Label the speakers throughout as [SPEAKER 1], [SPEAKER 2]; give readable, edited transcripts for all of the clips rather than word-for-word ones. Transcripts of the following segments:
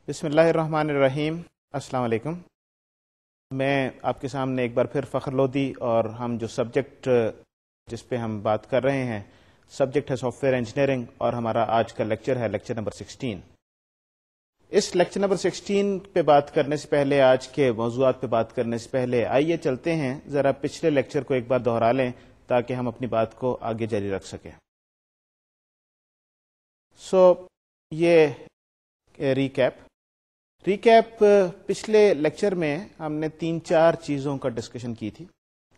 [SPEAKER 1] بسم اللہ الرحمن الرحیم. السلام علیکم. میں آپ کے سامنے ایک بار پھر فخر لودھی، اور ہم جو سبجیکٹ جس پہ ہم بات کر رہے ہیں سبجیکٹ ہے سافٹ ویئر انجینئرنگ، اور ہمارا آج کا لیکچر ہے لیکچر نمبر 16. اس لیکچر نمبر 16 پہ بات کرنے سے پہلے، آج کے موضوعات پہ بات کرنے سے پہلے، آئیے چلتے ہیں ذرا پچھلے لیکچر کو ایک بار دوہرا لیں تاکہ ہم اپنی بات کو آگے جاری رکھ سکیں. یہ ریکیپ پچھلے لیکچر میں ہم نے 3-4 چیزوں کا ڈسکشن کی تھی.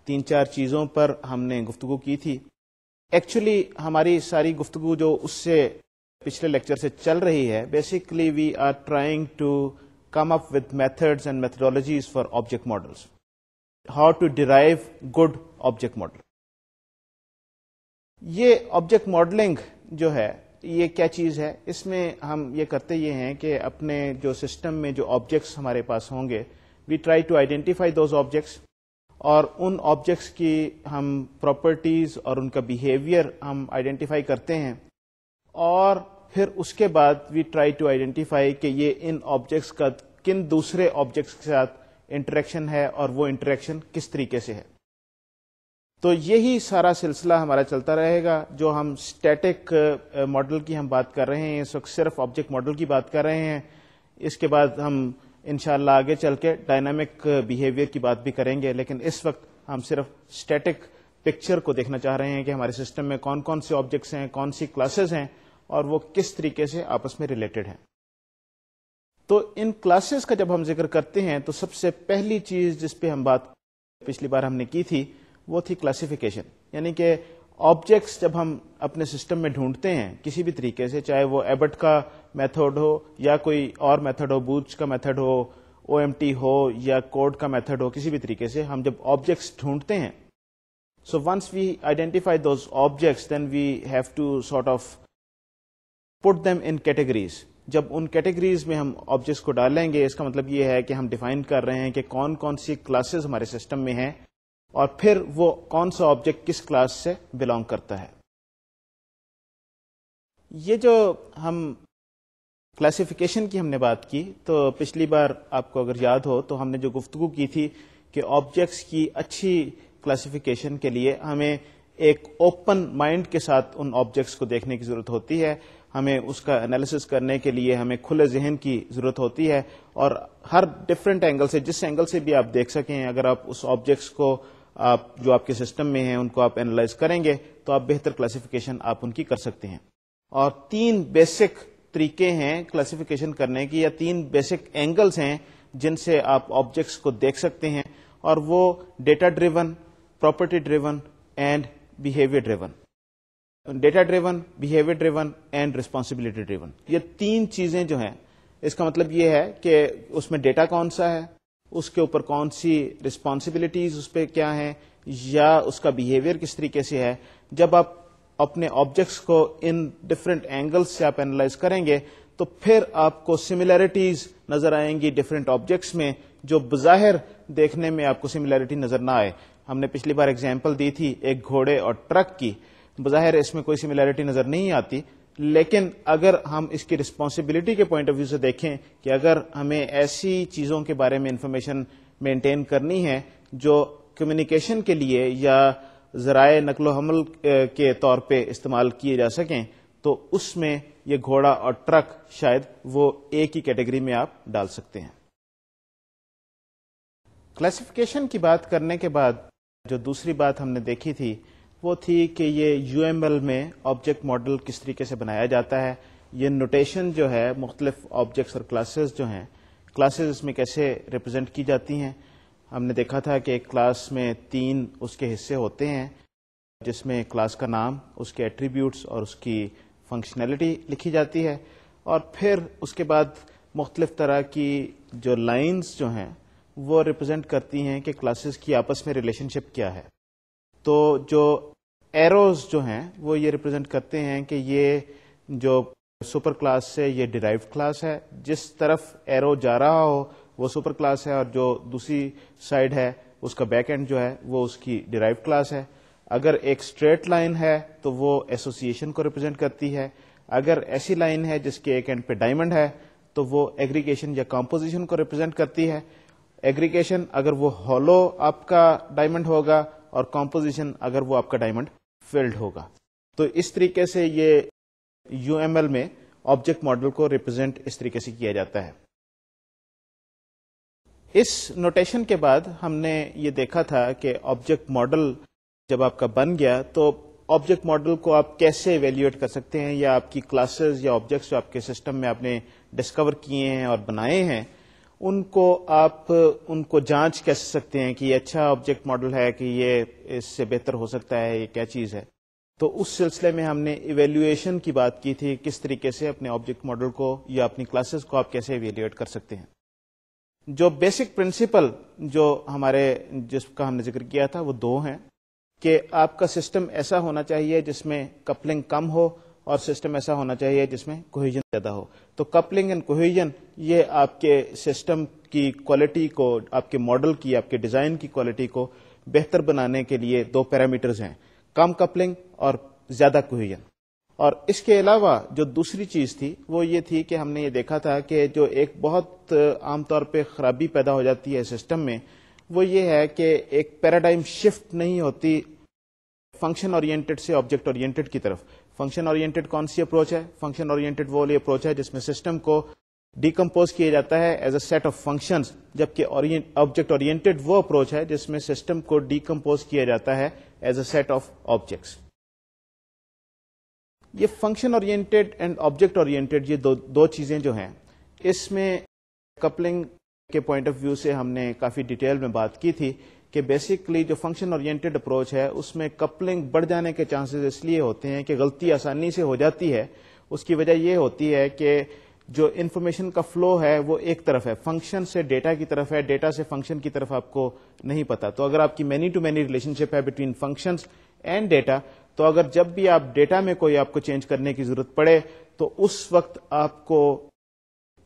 [SPEAKER 1] 3-4 چیزوں پر ہم نے گفتگو کی تھی. ایکچولی ہماری ساری گفتگو جو اس سے پچھلے لیکچر سے چل رہی ہے، basically we are trying to come up with methods and methodologies for object models, how to derive good object model. یہ آبجیکٹ ماڈلنگ جو ہے یہ کیا چیز ہے؟ اس میں ہم یہ کرتے یہ ہیں کہ اپنے جو سسٹم میں جو آبجیکٹس ہمارے پاس ہوں گے، we try to identify those objects, اور ان آبجیکٹس کی ہم پراپرٹیز اور ان کا بیہیویئر ہم آئیڈینٹیفائی کرتے ہیں، اور پھر اس کے بعد وی ٹرائی ٹو آئیڈینٹیفائی کہ یہ ان آبجیکٹس کا کن دوسرے آبجیکٹس کے ساتھ انٹریکشن ہے، اور وہ انٹریکشن کس طریقے سے ہے. تو یہی سارا سلسلہ ہمارا چلتا رہے گا. جو ہم اسٹیٹک ماڈل کی ہم بات کر رہے ہیں اس وقت صرف آبجیکٹ ماڈل کی بات کر رہے ہیں. اس کے بعد ہم انشاءاللہ آگے چل کے ڈائنامک بیہیویئر کی بات بھی کریں گے، لیکن اس وقت ہم صرف اسٹیٹک پکچر کو دیکھنا چاہ رہے ہیں کہ ہمارے سسٹم میں کون کون سے آبجیکٹس ہیں، کون سی کلاسز ہیں، اور وہ کس طریقے سے آپس میں ریلیٹڈ ہیں. تو ان کلاسز کا جب ہم ذکر کرتے ہیں تو سب سے پہلی چیز جس پہ ہم بات پچھلی بار ہم نے کی تھی وہ تھی کلاسیفیکیشن. یعنی کہ آبجیکٹس جب ہم اپنے سسٹم میں ڈھونڈتے ہیں کسی بھی طریقے سے، چاہے وہ ایبٹ کا میتھڈ ہو یا کوئی اور میتھڈ ہو، بوچ کا میتھڈ ہو، او ایم ٹی ہو یا کوڈ کا میتھڈ ہو، کسی بھی طریقے سے ہم جب آبجیکٹس ڈھونڈتے ہیں، so once we identify those objects then we have to sort of put them in categories. جب ان کیٹیگریز میں ہم آبجیکٹس کو ڈالیں گے، اس کا مطلب یہ ہے کہ ہم ڈیفائن کر رہے ہیں کہ کون کون سی کلاسز ہمارے سسٹم میں ہیں، اور پھر وہ کون سا آبجیکٹ کس کلاس سے بلانگ کرتا ہے. یہ جو ہم کلاسیفیکیشن کی ہم نے بات کی، تو پچھلی بار آپ کو اگر یاد ہو تو ہم نے جو گفتگو کی تھی کہ آبجیکٹس کی اچھی کلاسیفیکیشن کے لیے ہمیں ایک اوپن مائنڈ کے ساتھ ان آبجیکٹس کو دیکھنے کی ضرورت ہوتی ہے. ہمیں اس کا انالیسس کرنے کے لیے ہمیں کھلے ذہن کی ضرورت ہوتی ہے، اور ہر ڈفرینٹ اینگل سے، جس اینگل سے بھی آپ دیکھ سکیں، اگر آپ اس آبجیکٹس کو جو آپ کے سسٹم میں ہیں ان کو آپ اینالائز کریں گے تو آپ بہتر کلاسیفیکیشن آپ ان کی کر سکتے ہیں. اور 3 بیسک طریقے ہیں کلاسیفیکیشن کرنے کی، یا 3 بیسک اینگلز ہیں جن سے آپ آبجیکٹس کو دیکھ سکتے ہیں، اور وہ data driven, property driven and behaviour driven. Data driven, behaviour driven and responsibility driven. یہ 3 چیزیں جو ہیں، اس کا مطلب یہ ہے کہ اس میں ڈیٹا کون سا ہے، اس کے اوپر کون سی رسپانسبلٹیز اس پہ کیا ہیں، یا اس کا بیہیویئر کس طریقے سے ہے. جب آپ اپنے آبجیکٹس کو ان ڈفرینٹ اینگلس سے آپ اینالائز کریں گے تو پھر آپ کو سملیرٹیز نظر آئیں گی ڈفرینٹ آبجیکٹس میں، جو بظاہر دیکھنے میں آپ کو سملیرٹی نظر نہ آئے. ہم نے پچھلی بار ایگزامپل دی تھی ایک گھوڑے اور ٹرک کی. بظاہر اس میں کوئی سملیرٹی نظر نہیں آتی، لیکن اگر ہم اس کی رسپانسبلٹی کے پوائنٹ آف ویو سے دیکھیں کہ اگر ہمیں ایسی چیزوں کے بارے میں انفارمیشن مینٹین کرنی ہے جو کمیونیکیشن کے لیے یا ذرائع نقل و حمل کے طور پہ استعمال کیے جا سکیں، تو اس میں یہ گھوڑا اور ٹرک شاید وہ ایک ہی کیٹیگری میں آپ ڈال سکتے ہیں. کلاسیفیکیشن کی بات کرنے کے بعد جو دوسری بات ہم نے دیکھی تھی وہ تھی کہ یہ یو ایم ایل میں آبجیکٹ ماڈل کس طریقے سے بنایا جاتا ہے. یہ نوٹیشن جو ہے مختلف آبجیکٹس اور کلاسز جو ہیں، کلاسز اس میں کیسے ریپرزینٹ کی جاتی ہیں. ہم نے دیکھا تھا کہ ایک کلاس میں 3 اس کے حصے ہوتے ہیں، جس میں کلاس کا نام، اس کے ایٹریبیوٹس اور اس کی فنکشنلٹی لکھی جاتی ہے، اور پھر اس کے بعد مختلف طرح کی جو لائنز جو ہیں وہ ریپرزینٹ کرتی ہیں کہ کلاسز کی آپس میں ریلیشن شپ کیا ہے. تو جو ایروز جو ہیں وہ یہ ریپرزینٹ کرتے ہیں کہ یہ جو سپر کلاس سے یہ ڈیرائیوڈ کلاس ہے، جس طرف ایرو جا رہا ہو وہ سپر کلاس ہے، اور جو دوسری سائڈ ہے اس کا بیک اینڈ جو ہے وہ اس کی ڈیرائیوڈ کلاس ہے. اگر ایک اسٹریٹ لائن ہے تو وہ ایسوسیشن کو ریپرزینٹ کرتی ہے. اگر ایسی لائن ہے جس کے ایک اینڈ پہ ڈائمنڈ ہے تو وہ ایگریگیشن یا کمپوزیشن کو ریپرزینٹ کرتی ہے. ایگریگیشن اگر وہ ہولو آپ کا ڈائمنڈ ہوگا اور کمپوزیشن اگر وہ آپ کا ڈائمنڈ فلڈ ہوگا. تو اس طریقے سے یہ یو ایم ایل میں آبجیکٹ ماڈل کو ریپرزینٹ اس طریقے سے کیا جاتا ہے. اس نوٹیشن کے بعد ہم نے یہ دیکھا تھا کہ آبجیکٹ ماڈل جب آپ کا بن گیا تو آبجیکٹ ماڈل کو آپ کیسے ایویلیویٹ کر سکتے ہیں, یا آپ کی کلاسز یا آبجیکٹس جو آپ کے سسٹم میں آپ نے ڈسکور کیے ہیں اور بنائے ہیں ان کو جانچ کیسے سکتے ہیں کہ یہ اچھا آبجیکٹ ماڈل ہے کہ یہ اس سے بہتر ہو سکتا ہے, یہ کیا چیز ہے. تو اس سلسلے میں ہم نے ایویلیویشن کی بات کی تھی, کس طریقے سے اپنے آبجیکٹ ماڈل کو یا اپنی کلاسز کو آپ کیسے ایویلیویٹ کر سکتے ہیں. جو بیسک پرنسپل جو ہمارے جس کا ہم نے ذکر کیا تھا وہ دو ہیں کہ آپ کا سسٹم ایسا ہونا چاہیے جس میں کپلنگ کم ہو اور سسٹم ایسا ہونا چاہیے جس میں کوہیژن زیادہ ہو. تو کپلنگ اینڈ کوہیژن یہ آپ کے سسٹم کی کوالٹی کو, آپ کے ماڈل کی, آپ کے ڈیزائن کی کوالٹی کو بہتر بنانے کے لیے دو پیرامیٹرز ہیں, کم کپلنگ اور زیادہ کوہیژن. اور اس کے علاوہ جو دوسری چیز تھی وہ یہ تھی کہ ہم نے یہ دیکھا تھا کہ جو ایک بہت عام طور پہ خرابی پیدا ہو جاتی ہے سسٹم میں وہ یہ ہے کہ ایک پیراڈائم شفٹ نہیں ہوتی فنکشن اورینٹڈ سے آبجیکٹ اورینٹڈ کی طرف. فنکشن اورینٹڈ کون سی اپروچ ہے؟ فنکشن اورینٹڈ وہ اپروچ ہے جس میں سسٹم کو ڈیکمپوز کیا جاتا ہے as a set of functions, جبکہ آبجیکٹ اورینٹڈ وہ اپروچ ہے جس میں سسٹم کو ڈیکمپوز کیا جاتا ہے as a set of objects. یہ function oriented and object oriented یہ دو چیزیں جو ہیں اس میں کپلنگ کے پوائنٹ آف ویو سے ہم نے کافی ڈیٹیل میں بات کی تھی کہ بیسکلی جو فنکشن اورینٹڈ اپروچ ہے اس میں کپلنگ بڑھ جانے کے چانسز اس لیے ہوتے ہیں کہ غلطی آسانی سے ہو جاتی ہے. اس کی وجہ یہ ہوتی ہے کہ جو انفارمیشن کا فلو ہے وہ ایک طرف ہے, فنکشن سے ڈیٹا کی طرف ہے, ڈیٹا سے فنکشن کی طرف آپ کو نہیں پتا. تو اگر آپ کی مینی ٹو مینی ریلیشن شپ ہے بٹوین فنکشنز اینڈ ڈیٹا, تو اگر جب بھی آپ ڈیٹا میں کوئی آپ کو چینج کرنے کی ضرورت پڑے تو اس وقت آپ کو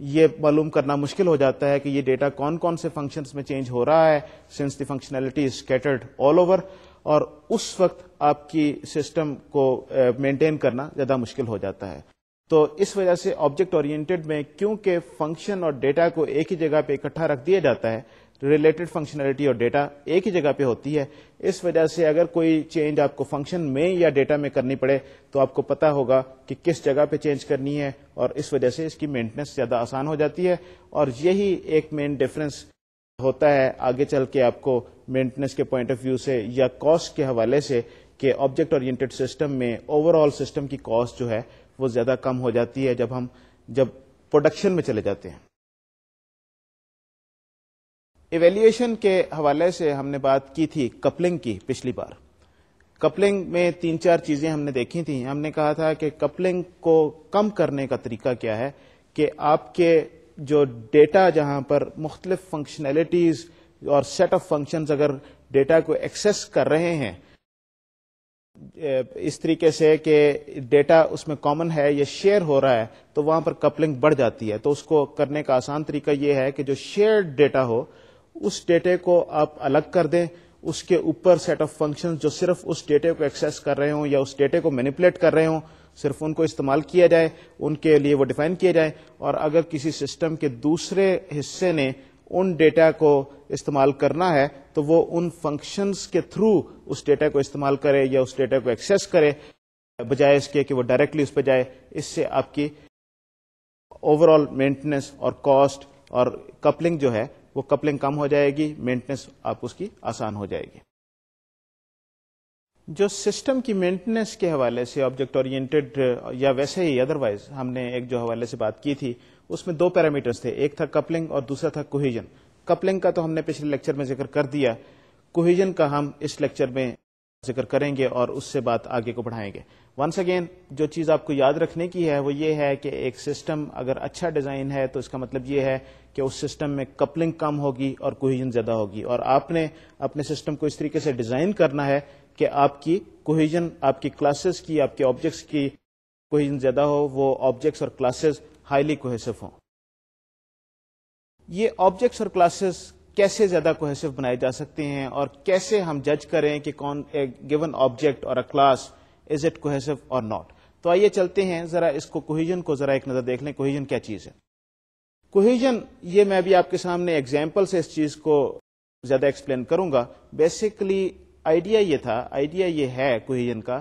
[SPEAKER 1] یہ معلوم کرنا مشکل ہو جاتا ہے کہ یہ ڈیٹا کون کون سے فنکشنز میں چینج ہو رہا ہے, since the functionality is scattered all over, اور اس وقت آپ کی سسٹم کو مینٹین کرنا زیادہ مشکل ہو جاتا ہے. تو اس وجہ سے آبجیکٹ اورینٹڈ میں کیونکہ فنکشن اور ڈیٹا کو ایک ہی جگہ پہ اکٹھا رکھ دیا جاتا ہے, ریلیٹڈ فنکشنلٹی اور ڈیٹا ایک ہی جگہ پہ ہوتی ہے, اس وجہ سے اگر کوئی چینج آپ کو فنکشن میں یا ڈیٹا میں کرنی پڑے تو آپ کو پتا ہوگا کہ کس جگہ پہ چینج کرنی ہے, اور اس وجہ سے اس کی مینٹننس زیادہ آسان ہو جاتی ہے. اور یہی ایک مین ڈفرنس ہوتا ہے آگے چل کے آپ کو مینٹننس کے پوائنٹ آف ویو سے یا کاسٹ کے حوالے سے کہ آبجیکٹ اورینٹڈ سسٹم میں اوور آل سسٹم کی کاسٹ جو ہے وہ زیادہ کم ہو جاتی ہے جب پروڈکشن میں چلے جاتے ہیں. ایویلیویشن کے حوالے سے ہم نے بات کی تھی کپلنگ کی پچھلی بار. کپلنگ میں 3-4 چیزیں ہم نے دیکھی تھیں. ہم نے کہا تھا کہ کپلنگ کو کم کرنے کا طریقہ کیا ہے کہ آپ کے جو ڈیٹا جہاں پر مختلف فنکشنلٹیز اور سیٹ آف فنکشنز اگر ڈیٹا کو ایکسیس کر رہے ہیں اس طریقے سے کہ ڈیٹا اس میں کامن ہے یا شیئر ہو رہا ہے, تو وہاں پر کپلنگ بڑھ جاتی ہے. تو اس کو کرنے کا آسان طریقہ یہ ہے کہ جو شیئرڈ ڈیٹا ہو اس ڈیٹے کو آپ الگ کر دیں, اس کے اوپر سیٹ آف فنکشن جو صرف اس ڈیٹے کو ایکسیس کر رہے ہوں یا اس ڈیٹے کو مینیپولیٹ کر رہے ہوں صرف ان کو استعمال کیا جائے, ان کے لیے وہ ڈیفائن کیا جائے. اور اگر کسی سسٹم کے دوسرے حصے نے ان ڈیٹا کو استعمال کرنا ہے تو وہ ان فنکشنز کے تھرو اس ڈیٹا کو استعمال کرے یا اس ڈیٹا کو ایکسیس کرے, بجائے اس کے کہ وہ ڈائریکٹلی اس پہ جائے. اس سے آپ کی اوور آل مینٹننس اور کاسٹ اور کپلنگ جو ہے وہ کپلنگ کم ہو جائے گی, مینٹننس آپ اس کی آسان ہو جائے گی. جو سسٹم کی مینٹننس کے حوالے سے آبجیکٹ اورینٹڈ یا ویسے ہی ادروائز ہم نے ایک جو حوالے سے بات کی تھی اس میں 2 پیرامیٹرز تھے, ایک تھا کپلنگ اور دوسرا تھا کوہیژن. کپلنگ کا تو ہم نے پچھلے لیکچر میں ذکر کر دیا, کوہیژن کا ہم اس لیکچر میں ذکر کریں گے اور اس سے بات آگے کو بڑھائیں گے. ونس اگین جو چیز آپ کو یاد رکھنے کی ہے وہ یہ ہے کہ ایک سسٹم اگر اچھا ڈیزائن ہے تو اس کا مطلب یہ ہے کہ اس سسٹم میں کپلنگ کم ہوگی اور کوہیژن زیادہ ہوگی. اور آپ نے اپنے سسٹم کو اس طریقے سے ڈیزائن کرنا ہے کہ آپ کی کوہیژن, آپ کی کلاسز کی, آپ کے آبجیکٹس کی کوہیژن زیادہ ہو, وہ آبجیکٹس اور کلاسز ہائیلی کوہیسو ہوں. یہ آبجیکٹس اور کلاسز کیسے زیادہ کوہیسو بنائے جا سکتے ہیں اور کیسے ہم جج کریں کہ کون گیون آبجیکٹ اور کلاس از اٹ کوہیسو اور ناٹ. تو آئیے چلتے ہیں ذرا اس کو کوہیژن کو ذرا ایک نظر دیکھ لیں, کوہیژن کیا چیز ہے. کوہیژن یہ میں بھی آپ کے سامنے ایگزامپل سے اس چیز کو زیادہ ایکسپلین کروں گا. بیسیکلی آئیڈیا یہ ہے کوہیژن کا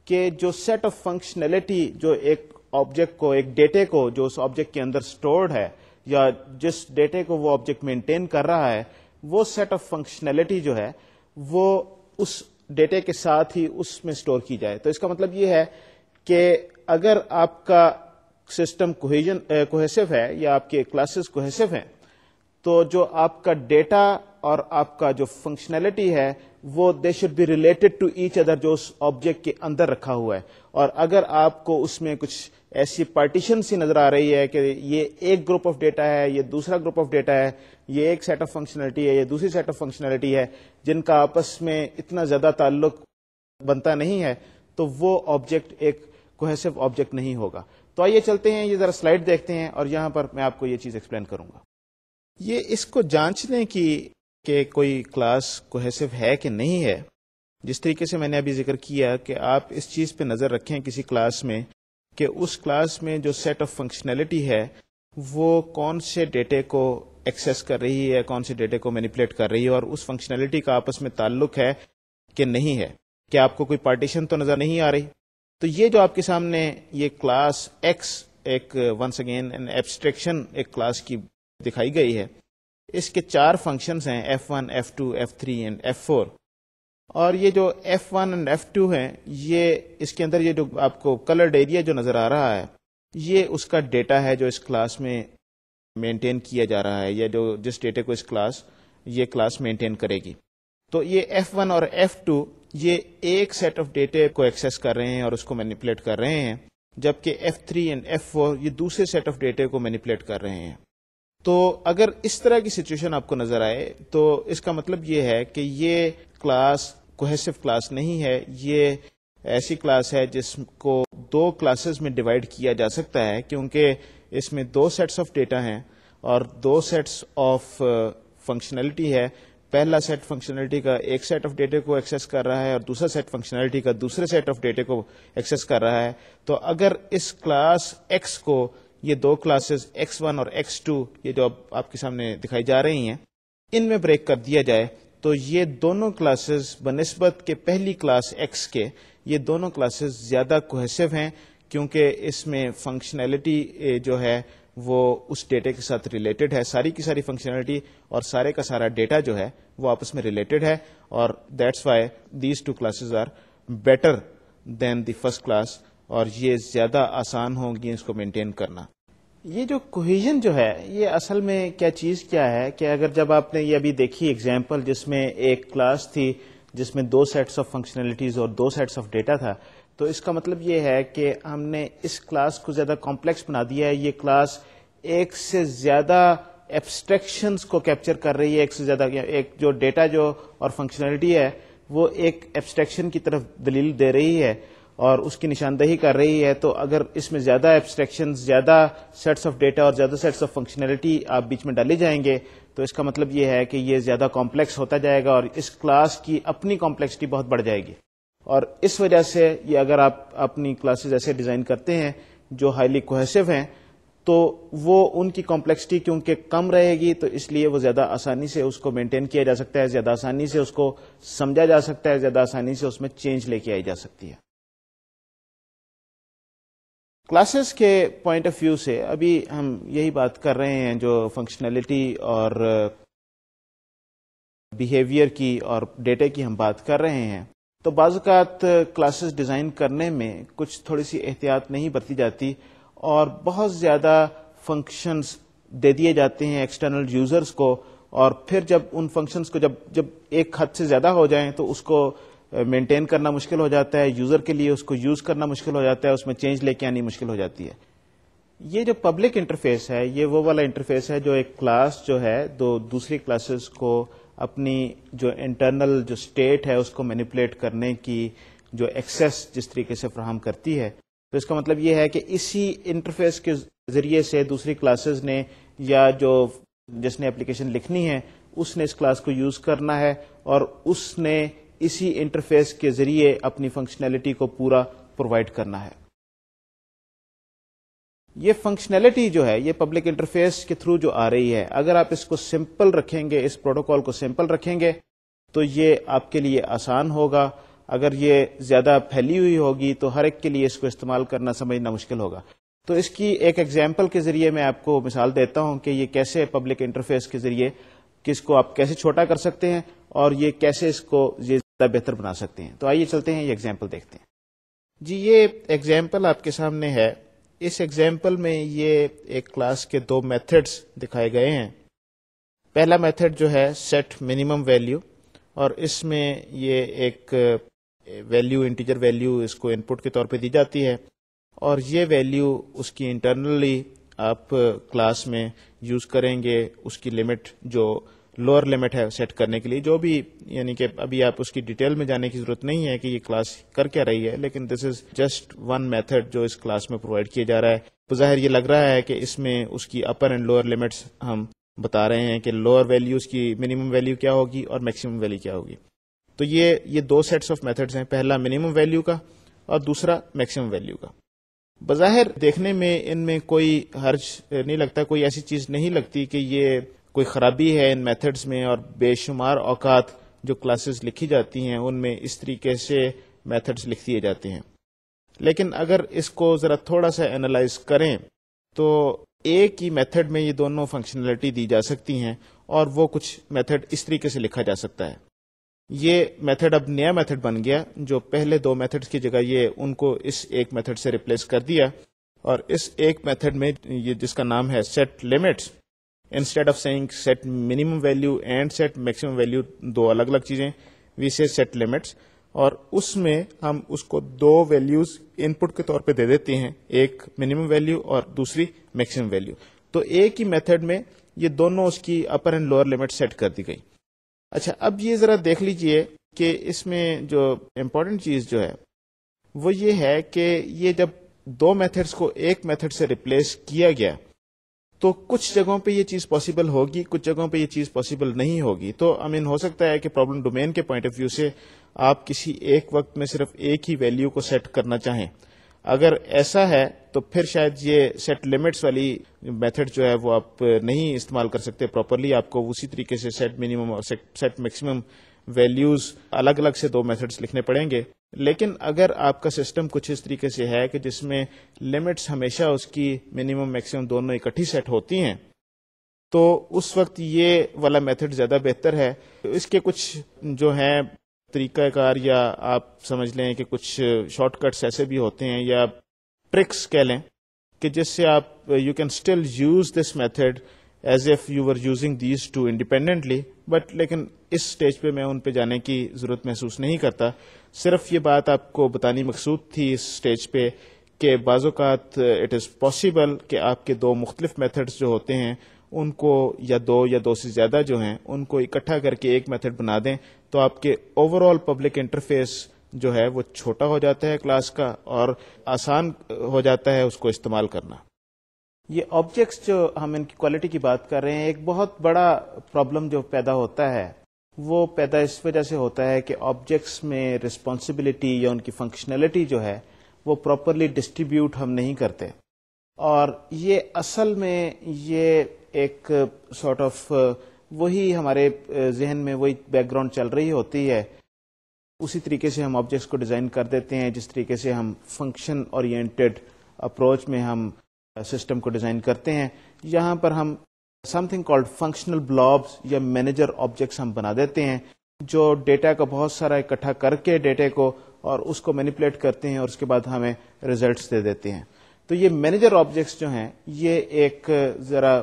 [SPEAKER 1] کہ جو سیٹ آف فنکشنلٹی جو ایک آبجیکٹ کو, ایک ڈیٹے کو جو اس آبجیکٹ کے اندر اسٹورڈ ہے یا جس ڈیٹے کو وہ آبجیکٹ مینٹین کر رہا ہے, وہ سیٹ آف فنکشنلٹی جو ہے وہ اس ڈیٹے کے ساتھ ہی اس میں اسٹور کی جائے. تو اس کا مطلب یہ ہے کہ اگر آپ کا سسٹم کوہیسو ہے یا آپ کے کلاسز کوہیسو ہیں, تو جو آپ کا ڈیٹا اور آپ کا جو فنکشنلٹی ہے وہ they should be related to each other جو اس آبجیکٹ کے اندر رکھا ہوا ہے. اور اگر آپ کو اس میں کچھ ایسی پارٹیشن سی نظر آ رہی ہے کہ یہ ایک گروپ آف ڈیٹا ہے, یہ دوسرا گروپ آف ڈیٹا ہے, یہ ایک سیٹ آف فنکشنلٹی ہے, یہ دوسری سیٹ آف فنکشنلٹی ہے, جن کا آپس میں اتنا زیادہ تعلق بنتا نہیں ہے, تو وہ آبجیکٹ ایک کوہیسو آبجیکٹ نہیں ہوگا. تو آئیے چلتے ہیں, یہ ذرا سلائڈ دیکھتے ہیں اور یہاں پر میں آپ کو یہ چیز ایکسپلین کروں گا. یہ اس کو جانچنے کی کہ کوئی کلاس کوہیسو ہے کہ نہیں ہے, جس طریقے سے میں نے ابھی ذکر کیا کہ آپ اس چیز پہ نظر رکھیں کسی کلاس میں کہ اس کلاس میں جو سیٹ آف فنکشنلٹی ہے وہ کون سے ڈیٹے کو ایکسیس کر رہی ہے, کون سے ڈیٹے کو مینیپولیٹ کر رہی ہے, اور اس فنکشنلٹی کا آپس میں تعلق ہے کہ نہیں ہے. کہ آپ کو کوئی پارٹیشن تو نظر نہیں آ رہی. تو یہ جو آپ کے سامنے یہ کلاس ایکس ایک ونس اگین این ایبسٹریکشن ایک کلاس کی دکھائی گئی ہے, اس کے 4 فنکشنز ہیں F1, F2, F3 and F4. اور یہ جو F1 اینڈ F2 ہیں, یہ اس کے اندر یہ جو آپ کو کلرڈ ایریا جو نظر آ رہا ہے یہ اس کا ڈیٹا ہے جو اس کلاس میں مینٹین کیا جا رہا ہے, یا جو جس ڈیٹے کو یہ کلاس مینٹین کرے گی. تو یہ F1 اور F2 یہ ایک سیٹ آف ڈیٹے کو ایکسیس کر رہے ہیں اور اس کو مینیپولیٹ کر رہے ہیں, جبکہ F3 اینڈ F4 یہ دوسرے سیٹ آف ڈیٹے کو مینیپولیٹ کر رہے ہیں. تو اگر اس طرح کی سچویشن آپ کو نظر آئے تو اس کا مطلب یہ ہے کہ یہ کلاس کوہیسو کلاس نہیں ہے, یہ ایسی کلاس ہے جس کو 2 کلاسز میں ڈیوائڈ کیا جا سکتا ہے, کیونکہ اس میں 2 سیٹس آف ڈیٹا ہیں اور 2 سیٹس آف فنکشنلٹی ہے. پہلا سیٹ فنکشنلٹی کا ایک سیٹ آف ڈیٹے کو ایکسیس کر رہا ہے اور دوسرا سیٹ فنکشنلٹی کا دوسرے سیٹ آف ڈیٹے کو ایکسیس کر رہا ہے. تو اگر اس کلاس ایکس کو یہ 2 کلاسز X1 اور X2 یہ جو آپ کے سامنے دکھائی جا رہی ہیں ان میں بریک کر دیا جائے, تو یہ دونوں کلاسز بنسبت کے پہلی کلاس X کے یہ دونوں کلاسز زیادہ کوہیسو ہیں, کیونکہ اس میں فنکشنلٹی جو ہے وہ اس ڈیٹے کے ساتھ ریلیٹڈ ہے. ساری کی ساری فنکشنلٹی اور سارے کا سارا ڈیٹا جو ہے وہ آپس میں ریلیٹڈ ہے, اور that's why these 2 classes are better than the first class, اور یہ زیادہ آسان ہوگی اس کو مینٹین کرنا. یہ جو کوہیژن جو ہے یہ اصل میں کیا ہے کہ اگر جب آپ نے یہ ابھی دیکھی ایگزامپل جس میں ایک کلاس تھی جس میں 2 سیٹس آف فنکشنلٹیز اور 2 سیٹس آف ڈیٹا تھا, تو اس کا مطلب یہ ہے کہ ہم نے اس کلاس کو زیادہ کمپلیکس بنا دیا ہے. یہ کلاس ایک سے زیادہ ایبسٹریکشنز کو کیپچر کر رہی ہے, ایک سے زیادہ ایک جو ڈیٹا جو اور فنکشنلٹی ہے وہ ایک ایبسٹریکشن کی طرف دلیل دے رہی ہے اور اس کی نشاندہی کر رہی ہے. تو اگر اس میں زیادہ ایبسٹریکشنز, زیادہ سیٹس آف ڈیٹا اور زیادہ سیٹس آف فنکشنلٹی آپ بیچ میں ڈالے جائیں گے تو اس کا مطلب یہ ہے کہ یہ زیادہ کمپلیکس ہوتا جائے گا اور اس کلاس کی اپنی کمپلیکسٹی بہت بڑھ جائے گی. اور اس وجہ سے یہ اگر آپ اپنی کلاسز ایسے ڈیزائن کرتے ہیں جو ہائیلی کوہیسو ہیں تو وہ ان کی کمپلیکسٹی کیونکہ کم رہے گی, تو اس لیے وہ زیادہ آسانی سے اس کو مینٹین کیا جا سکتا ہے, زیادہ آسانی سے اس کو سمجھا جا سکتا ہے, زیادہ آسانی سے اس میں چینج لے کے آئی جا سکتی ہے. کلاسز کے پوائنٹ آف ویو سے ابھی ہم یہی بات کر رہے ہیں جو فنکشنلٹی اور بیہیویئر کی اور ڈیٹا کی ہم بات کر رہے ہیں. تو بعض اوقات کلاسز ڈیزائن کرنے میں کچھ تھوڑی سی احتیاط نہیں برتی جاتی اور بہت زیادہ فنکشنز دے دیے جاتے ہیں ایکسٹرنل یوزرز کو, اور پھر جب ان فنکشنز کو جب ایک حد سے زیادہ ہو جائیں تو اس کو مینٹین کرنا مشکل ہو جاتا ہے, یوزر کے لیے اس کو یوز کرنا مشکل ہو جاتا ہے, اس میں چینج لے کے آنی مشکل ہو جاتی ہے. یہ جو پبلک انٹرفیس ہے یہ وہ والا انٹرفیس ہے جو ایک کلاس جو ہے دوسری کلاسز کو اپنی جو انٹرنل جو اسٹیٹ ہے اس کو مینیپولیٹ کرنے کی جو ایکسیس جس طریقے سے فراہم کرتی ہے. تو اس کا مطلب یہ ہے کہ اسی انٹرفیس کے ذریعے سے دوسری کلاسز نے یا جس نے اپلیکیشن لکھنی ہے اس نے اس کلاس کو یوز کرنا ہے اور اس نے اسی انٹرفیس کے ذریعے اپنی فنکشنلٹی کو پورا پرووائڈ کرنا ہے. یہ فنکشنلٹی جو ہے یہ پبلک انٹرفیس کے تھرو جو آ رہی ہے، اگر آپ اس کو سمپل رکھیں گے، اس پروٹوکال کو سمپل رکھیں گے تو یہ آپ کے لیے آسان ہوگا. اگر یہ زیادہ پھیلی ہوئی ہوگی تو ہر ایک کے لیے اس کو استعمال کرنا سمجھنا مشکل ہوگا. تو اس کی ایک ایگزامپل کے ذریعے میں آپ کو مثال دیتا ہوں کہ یہ کیسے پبلک انٹرفیس کے ذریعے کس کو آپ کیسے چھوٹا کر سکتے ہیں اور یہ کیسے اس کو یہ زیادہ بہتر بنا سکتے ہیں. تو آئیے چلتے ہیں یہ ایگزامپل دیکھتے ہیں. جی یہ ایگزامپل آپ کے سامنے ہے. اس ایگزامپل میں یہ ایک کلاس کے دو میتھڈز دکھائے گئے ہیں. پہلا میتھڈ جو ہے سیٹ منیمم ویلیو، اور اس میں یہ ایک ویلیو انٹیجر ویلیو اس کو ان پٹ کے طور پہ دی جاتی ہے، اور یہ ویلیو اس کی انٹرنلی آپ کلاس میں یوز کریں گے اس کی لمٹ جو لوور لمٹ ہے سیٹ کرنے کے لیے، جو بھی یعنی کہ ابھی آپ اس کی ڈیٹیل میں جانے کی ضرورت نہیں ہے کہ یہ کلاس کر کیا رہی ہے، لیکن دس از جسٹ ون میتھڈ جو اس کلاس میں پرووائڈ کیا جا رہا ہے. بظاہر یہ لگ رہا ہے کہ اس میں اس کی اپر اینڈ لوور لمٹس ہم بتا رہے ہیں کہ لوور ویلیو اس کی منیمم ویلیو کیا ہوگی اور میکسیمم ویلیو کیا ہوگی. تو یہ دو سیٹس آف میتھڈز ہیں، پہلا منیمم ویلیو کا اور دوسرا میکسیمم ویلیو کا. بظاہر دیکھنے میں ان میں کوئی حرج نہیں لگتا، کوئی ایسی چیز نہیں لگتی کہ یہ کوئی خرابی ہے ان میتھڈز میں، اور بے شمار اوقات جو کلاسز لکھی جاتی ہیں ان میں اس طریقے سے میتھڈز لکھ دیے جاتے ہیں. لیکن اگر اس کو ذرا تھوڑا سا اینالائز کریں تو ایک ہی میتھڈ میں یہ دونوں فنکشنلٹی دی جا سکتی ہیں، اور وہ کچھ میتھڈ اس طریقے سے لکھا جا سکتا ہے. یہ میتھڈ اب نیا میتھڈ بن گیا جو پہلے دو میتھڈز کی جگہ یہ ان کو اس ایک میتھڈ سے ریپلیس کر دیا، اور اس ایک میتھڈ میں یہ جس کا نام ہے set limits, instead of seeing set minimum value and set maximum value, دو الگ الگ چیزیں، وی سے سیٹ لمٹس، اور اس میں ہم اس کو دو ویلیوز ان پٹ کے طور پہ دے دیتے ہیں، ایک منیمم ویلیو اور دوسری میکسیمم ویلیو. تو ایک ہی میتھڈ میں یہ دونوں اس کی اپر اینڈ لوور لمٹ سیٹ کر دی گئی. اچھا اب یہ ذرا دیکھ لیجئے کہ اس میں جو امپورٹنٹ چیز جو ہے وہ یہ ہے کہ یہ جب دو میتھڈز کو ایک میتھڈ سے ریپلیس کیا گیا تو کچھ جگہوں پہ یہ چیز پاسبل ہوگی، کچھ جگہوں پہ یہ چیز پاسبل نہیں ہوگی. تو ہو سکتا ہے کہ پرابلم ڈومین کے پوائنٹ آف ویو سے آپ کسی ایک وقت میں صرف ایک ہی ویلیو کو سیٹ کرنا چاہیں. اگر ایسا ہے تو پھر شاید یہ سیٹ لمٹس والی میتھڈ جو ہے وہ آپ نہیں استعمال کر سکتے پراپرلی. آپ کو اسی طریقے سے سیٹ منیمم اور سیٹ میکسیمم ویلیوز الگ الگ سے دو میتھڈز لکھنے پڑیں گے. لیکن اگر آپ کا سسٹم کچھ اس طریقے سے ہے کہ جس میں لمٹس ہمیشہ اس کی منیمم میکسیمم دونوں اکٹھی سیٹ ہوتی ہیں تو اس وقت یہ والا میتھڈ زیادہ بہتر ہے. اس کے کچھ جو ہیں طریقہ کار یا آپ سمجھ لیں کہ کچھ شارٹ کٹس ایسے بھی ہوتے ہیں یا ٹرکس کہہ لیں کہ جس سے آپ you can still use this method as if you are using these two independently. But لیکن اس سٹیج پہ میں ان پہ جانے کی ضرورت محسوس نہیں کرتا. صرف یہ بات آپ کو بتانی مقصود تھی اس سٹیج پہ کہ بعض اوقات اٹ از پاسبل کہ آپ کے دو مختلف میتھڈز جو ہوتے ہیں ان کو یا دو سے زیادہ جو ہیں ان کو اکٹھا کر کے ایک میتھڈ بنا دیں تو آپ کے اوور آل پبلک انٹرفیس جو ہے وہ چھوٹا ہو جاتا ہے کلاس کا اور آسان ہو جاتا ہے اس کو استعمال کرنا. یہ آبجیکٹس جو ہم ان کی کوالٹی کی بات کر رہے ہیں، ایک بہت بڑا پرابلم جو پیدا ہوتا ہے وہ پیدا اس وجہ سے ہوتا ہے کہ آبجیکٹس میں رسپانسبلٹی یا ان کی فنکشنلٹی جو ہے وہ پراپرلی ڈسٹریبیوٹ ہم نہیں کرتے. اور یہ اصل میں یہ ایک سارٹ آف وہی ہمارے ذہن میں وہی بیک گراؤنڈ چل رہی ہوتی ہے. اسی طریقے سے ہم آبجیکٹس کو ڈیزائن کر دیتے ہیں جس طریقے سے ہم فنکشن اورینٹڈ اپروچ میں ہم سسٹم کو ڈیزائن کرتے ہیں. یہاں پر ہم سم تھنگ کالڈ فنکشنل بلابس یا مینیجر آبجیکٹس ہم بنا دیتے ہیں جو ڈیٹا کا بہت سارا اکٹھا کر کے ڈیٹا کو اور اس کو مینیپولیٹ کرتے ہیں اور اس کے بعد ہمیں ریزلٹس دے دیتے ہیں. تو یہ مینیجر آبجیکٹس جو ہیں یہ ایک ذرا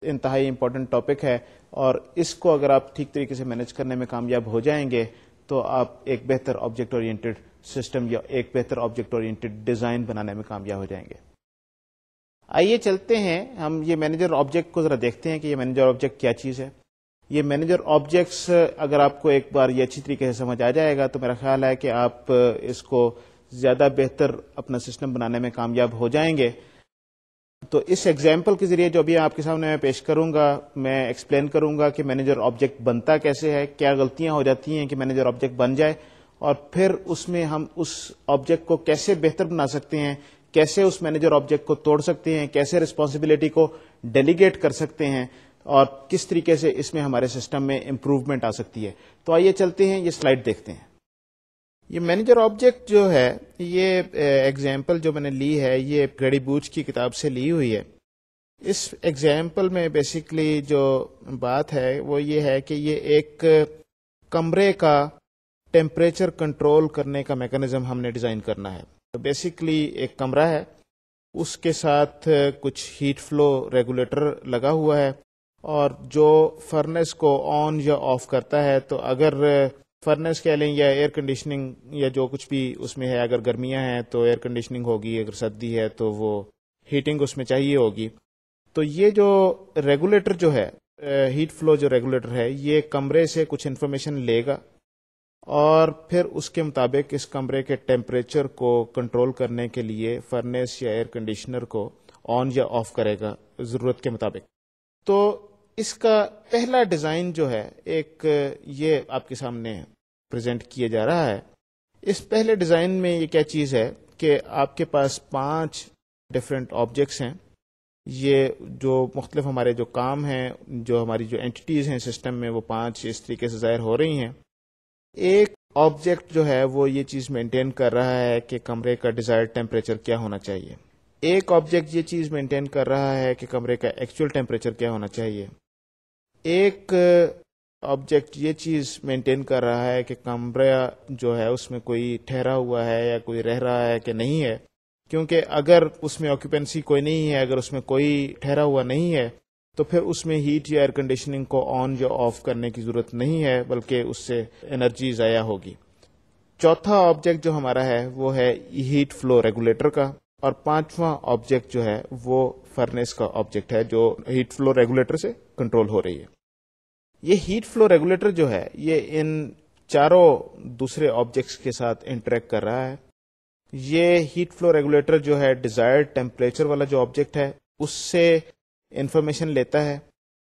[SPEAKER 1] انتہائی امپورٹنٹ ٹاپک ہے، اور اس کو اگر آپ ٹھیک طریقے سے مینیج کرنے میں کامیاب ہو جائیں گے تو آپ ایک بہتر آبجیکٹ اورینٹڈ سسٹم یا ایک بہتر آبجیکٹ اورینٹڈ ڈیزائن بنانے میں کامیاب ہو جائیں گے. آئیے چلتے ہیں ہم یہ مینیجر آبجیکٹ کو ذرا دیکھتے ہیں کہ یہ مینیجر آبجیکٹ کیا چیز ہے. یہ مینیجر آبجیکٹس اگر آپ کو ایک بار یہ اچھی طریقے سے سمجھ آ جائے گا تو میرا خیال ہے کہ آپ اس کو زیادہ بہتر اپنا سسٹم بنانے میں کامیاب ہو جائیں گے. تو اس ایگزامپل کے ذریعے جو ابھی آپ کے سامنے میں پیش کروں گا میں ایکسپلین کروں گا کہ مینیجر آبجیکٹ بنتا کیسے ہے، کیا غلطیاں ہو جاتی ہیں کہ مینیجر آبجیکٹ بن جائے، اور پھر اس میں ہم اس آبجیکٹ کو کیسے بہتر بنا سکتے ہیں کیسے اس مینیجر آبجیکٹ کو توڑ سکتے ہیں, کیسے رسپانسبلٹی کو ڈیلیگیٹ کر سکتے ہیں, اور کس طریقے سے اس میں ہمارے سسٹم میں امپروومنٹ آ سکتی ہے. تو آئیے چلتے ہیں, یہ سلائڈ دیکھتے ہیں. یہ مینیجر آبجیکٹ جو ہے, یہ ایگزامپل جو میں نے لی ہے یہ گریڈی بوچ کی کتاب سے لی ہوئی ہے. اس ایگزامپل میں بیسیکلی جو بات ہے وہ یہ ہے کہ یہ ایک کمرے کا ٹیمپریچر کنٹرول کرنے کا میکانزم ہم نے ڈیزائن کرنا ہے. تو بیسیکلی ایک کمرہ ہے, اس کے ساتھ کچھ ہیٹ فلو ریگولیٹر لگا ہوا ہے, اور جو فرنس کو آن یا آف کرتا ہے, تو اگر فرنس کہہ لیں یا ایئر کنڈیشننگ یا جو کچھ بھی اس میں ہے, اگر گرمیاں ہیں تو ایئر کنڈیشننگ ہوگی, اگر سردی ہے تو وہ ہیٹنگ اس میں چاہیے ہوگی. تو یہ جو ریگولیٹر جو ہے, ہیٹ فلو جو ریگولیٹر ہے, یہ کمرے سے کچھ انفارمیشن لے گا اور پھر اس کے مطابق اس کمرے کے ٹیمپریچر کو کنٹرول کرنے کے لیے فرنس یا ایئر کنڈیشنر کو آن یا آف کرے گا ضرورت کے مطابق. تو اس کا پہلا ڈیزائن جو ہے ایک یہ آپ کے سامنے پریزنٹ کیا جا رہا ہے. اس پہلے ڈیزائن میں یہ کیا چیز ہے کہ آپ کے پاس 5 ڈفرینٹ آبجیکٹس ہیں. یہ جو مختلف ہمارے جو کام ہیں, جو ہماری جو اینٹیز ہیں سسٹم میں, وہ 5 اس طریقے سے ظاہر ہو رہی ہیں. ایک آبجیکٹ جو ہے وہ یہ چیز مینٹین کر رہا ہے کہ کمرے کا ڈیزائرڈ ٹیمپریچر کیا ہونا چاہیے. ایک آبجیکٹ یہ چیز مینٹین کر رہا ہے کہ کمرے کا ایکچوئل ٹیمپریچر کیا ہونا چاہیے. ایک آبجیکٹ یہ چیز مینٹین کر رہا ہے کہ کمرہ جو ہے اس میں کوئی ٹھہرا ہوا ہے یا کوئی رہ رہا ہے کہ نہیں ہے, کیونکہ اگر اس میں آکوپینسی کوئی نہیں ہے, اگر اس میں کوئی ٹھہرا ہوا نہیں ہے, تو پھر اس میں ہیٹ یا ایئر کنڈیشننگ کو آن یا آف کرنے کی ضرورت نہیں ہے, بلکہ اس سے انرجی ضائع ہوگی. چوتھا آبجیکٹ جو ہمارا ہے وہ ہے ہیٹ فلو ریگولیٹر کا, اور 5واں آبجیکٹ جو ہے وہ فرنس کا آبجیکٹ ہے جو ہیٹ فلو ریگولیٹر سے کنٹرول ہو رہی ہے. یہ ہیٹ فلو ریگولیٹر جو ہے یہ ان چاروں دوسرے آبجیکٹس کے ساتھ انٹریکٹ کر رہا ہے. یہ ہیٹ فلو ریگولیٹر جو ہے ڈیزائرڈ ٹیمپریچر والا جو آبجیکٹ ہے اس سے انفارمیشن لیتا ہے.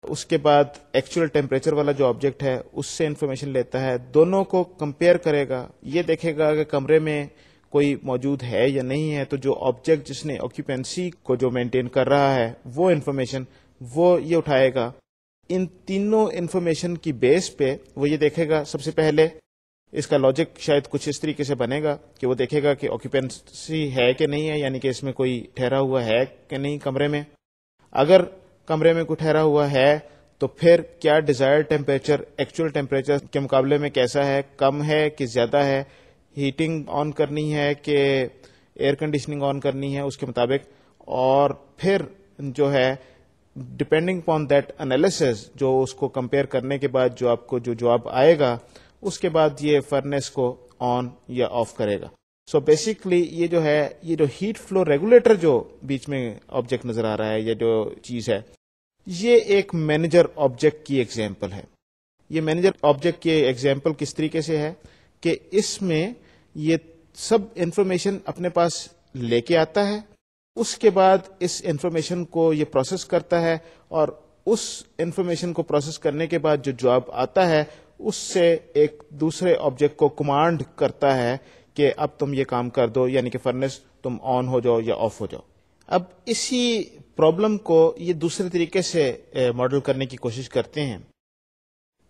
[SPEAKER 1] اس کے بعد ایکچوئل ٹیمپریچر والا جو آبجیکٹ ہے اس سے انفارمیشن لیتا ہے. دونوں کو کمپیئر کرے گا, یہ دیکھے گا کہ کمرے میں کوئی موجود ہے یا نہیں ہے. تو جو آبجیکٹ جس نے آکوپینسی کو جو مینٹین کر رہا ہے وہ انفارمیشن وہ یہ اٹھائے گا. ان تینوں انفارمیشن کی بیس پہ وہ یہ دیکھے گا, سب سے پہلے اس کا لاجک شاید کچھ اس طریقے سے بنے گا کہ وہ دیکھے گا کہ آکوپینسی ہے کہ نہیں ہے, یعنی کہ اس میں کوئی ٹھہرا ہوا ہے کہ نہیں کمرے میں. اگر کمرے میں کوئی ٹھہرا ہوا ہے تو پھر کیا ڈیزائرڈ ٹیمپریچر ایکچوئل ٹیمپریچر کے مقابلے میں کیسا ہے, کم ہے کہ زیادہ ہے, ہیٹنگ آن کرنی ہے کہ ایئر کنڈیشننگ آن کرنی ہے اس کے مطابق. اور پھر جو ہے ڈپینڈنگ پون دیٹ انالیسز, جو اس کو کمپیئر کرنے کے بعد جو آپ کو جو جواب آئے گا اس کے بعد یہ فرنس کو آن یا آف کرے گا. سو بیسکلی یہ جو ہے, یہ جو ہیٹ فلو ریگولیٹر جو بیچ میں آبجیکٹ نظر آ رہا ہے, یہ جو چیز ہے, یہ ایک مینیجر آبجیکٹ کی ایگزامپل ہے. یہ مینیجر آبجیکٹ کی ایگزامپل کس طریقے سے ہے کہ اس میں یہ سب انفارمیشن اپنے پاس لے کے آتا ہے, اس کے بعد اس انفارمیشن کو یہ پروسیس کرتا ہے, اور اس انفارمیشن کو پروسیس کرنے کے بعد جو جواب آتا ہے اس سے ایک دوسرے آبجیکٹ کو کمانڈ کرتا ہے کہ اب تم یہ کام کر دو, یعنی کہ فرنس تم آن ہو جاؤ یا آف ہو جاؤ. اب اسی پرابلم کو یہ دوسرے طریقے سے ماڈل کرنے کی کوشش کرتے ہیں.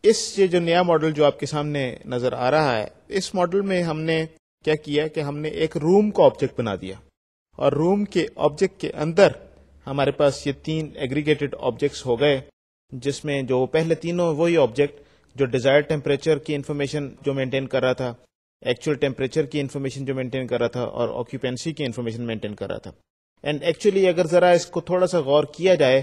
[SPEAKER 1] اس یہ جو نیا ماڈل جو آپ کے سامنے نظر آ رہا ہے, اس ماڈل میں ہم نے کیا کیا کہ ہم نے ایک روم کو آبجیکٹ بنا دیا, اور روم کے آبجیکٹ کے اندر ہمارے پاس یہ 3 ایگریگیٹڈ آبجیکٹس ہو گئے, جس میں جو پہلے تینوں وہی آبجیکٹ جو ڈیزائرڈ ٹیمپریچر کی انفارمیشن جو مینٹین کر رہا تھا, ایکچوئل ٹیمپریچر کی انفارمیشن جو مینٹین کر رہا تھا, اور آکوپینسی کی انفارمیشن مینٹین کر رہا تھا. اینڈ ایکچولی اگر ذرا اس کو تھوڑا سا غور کیا جائے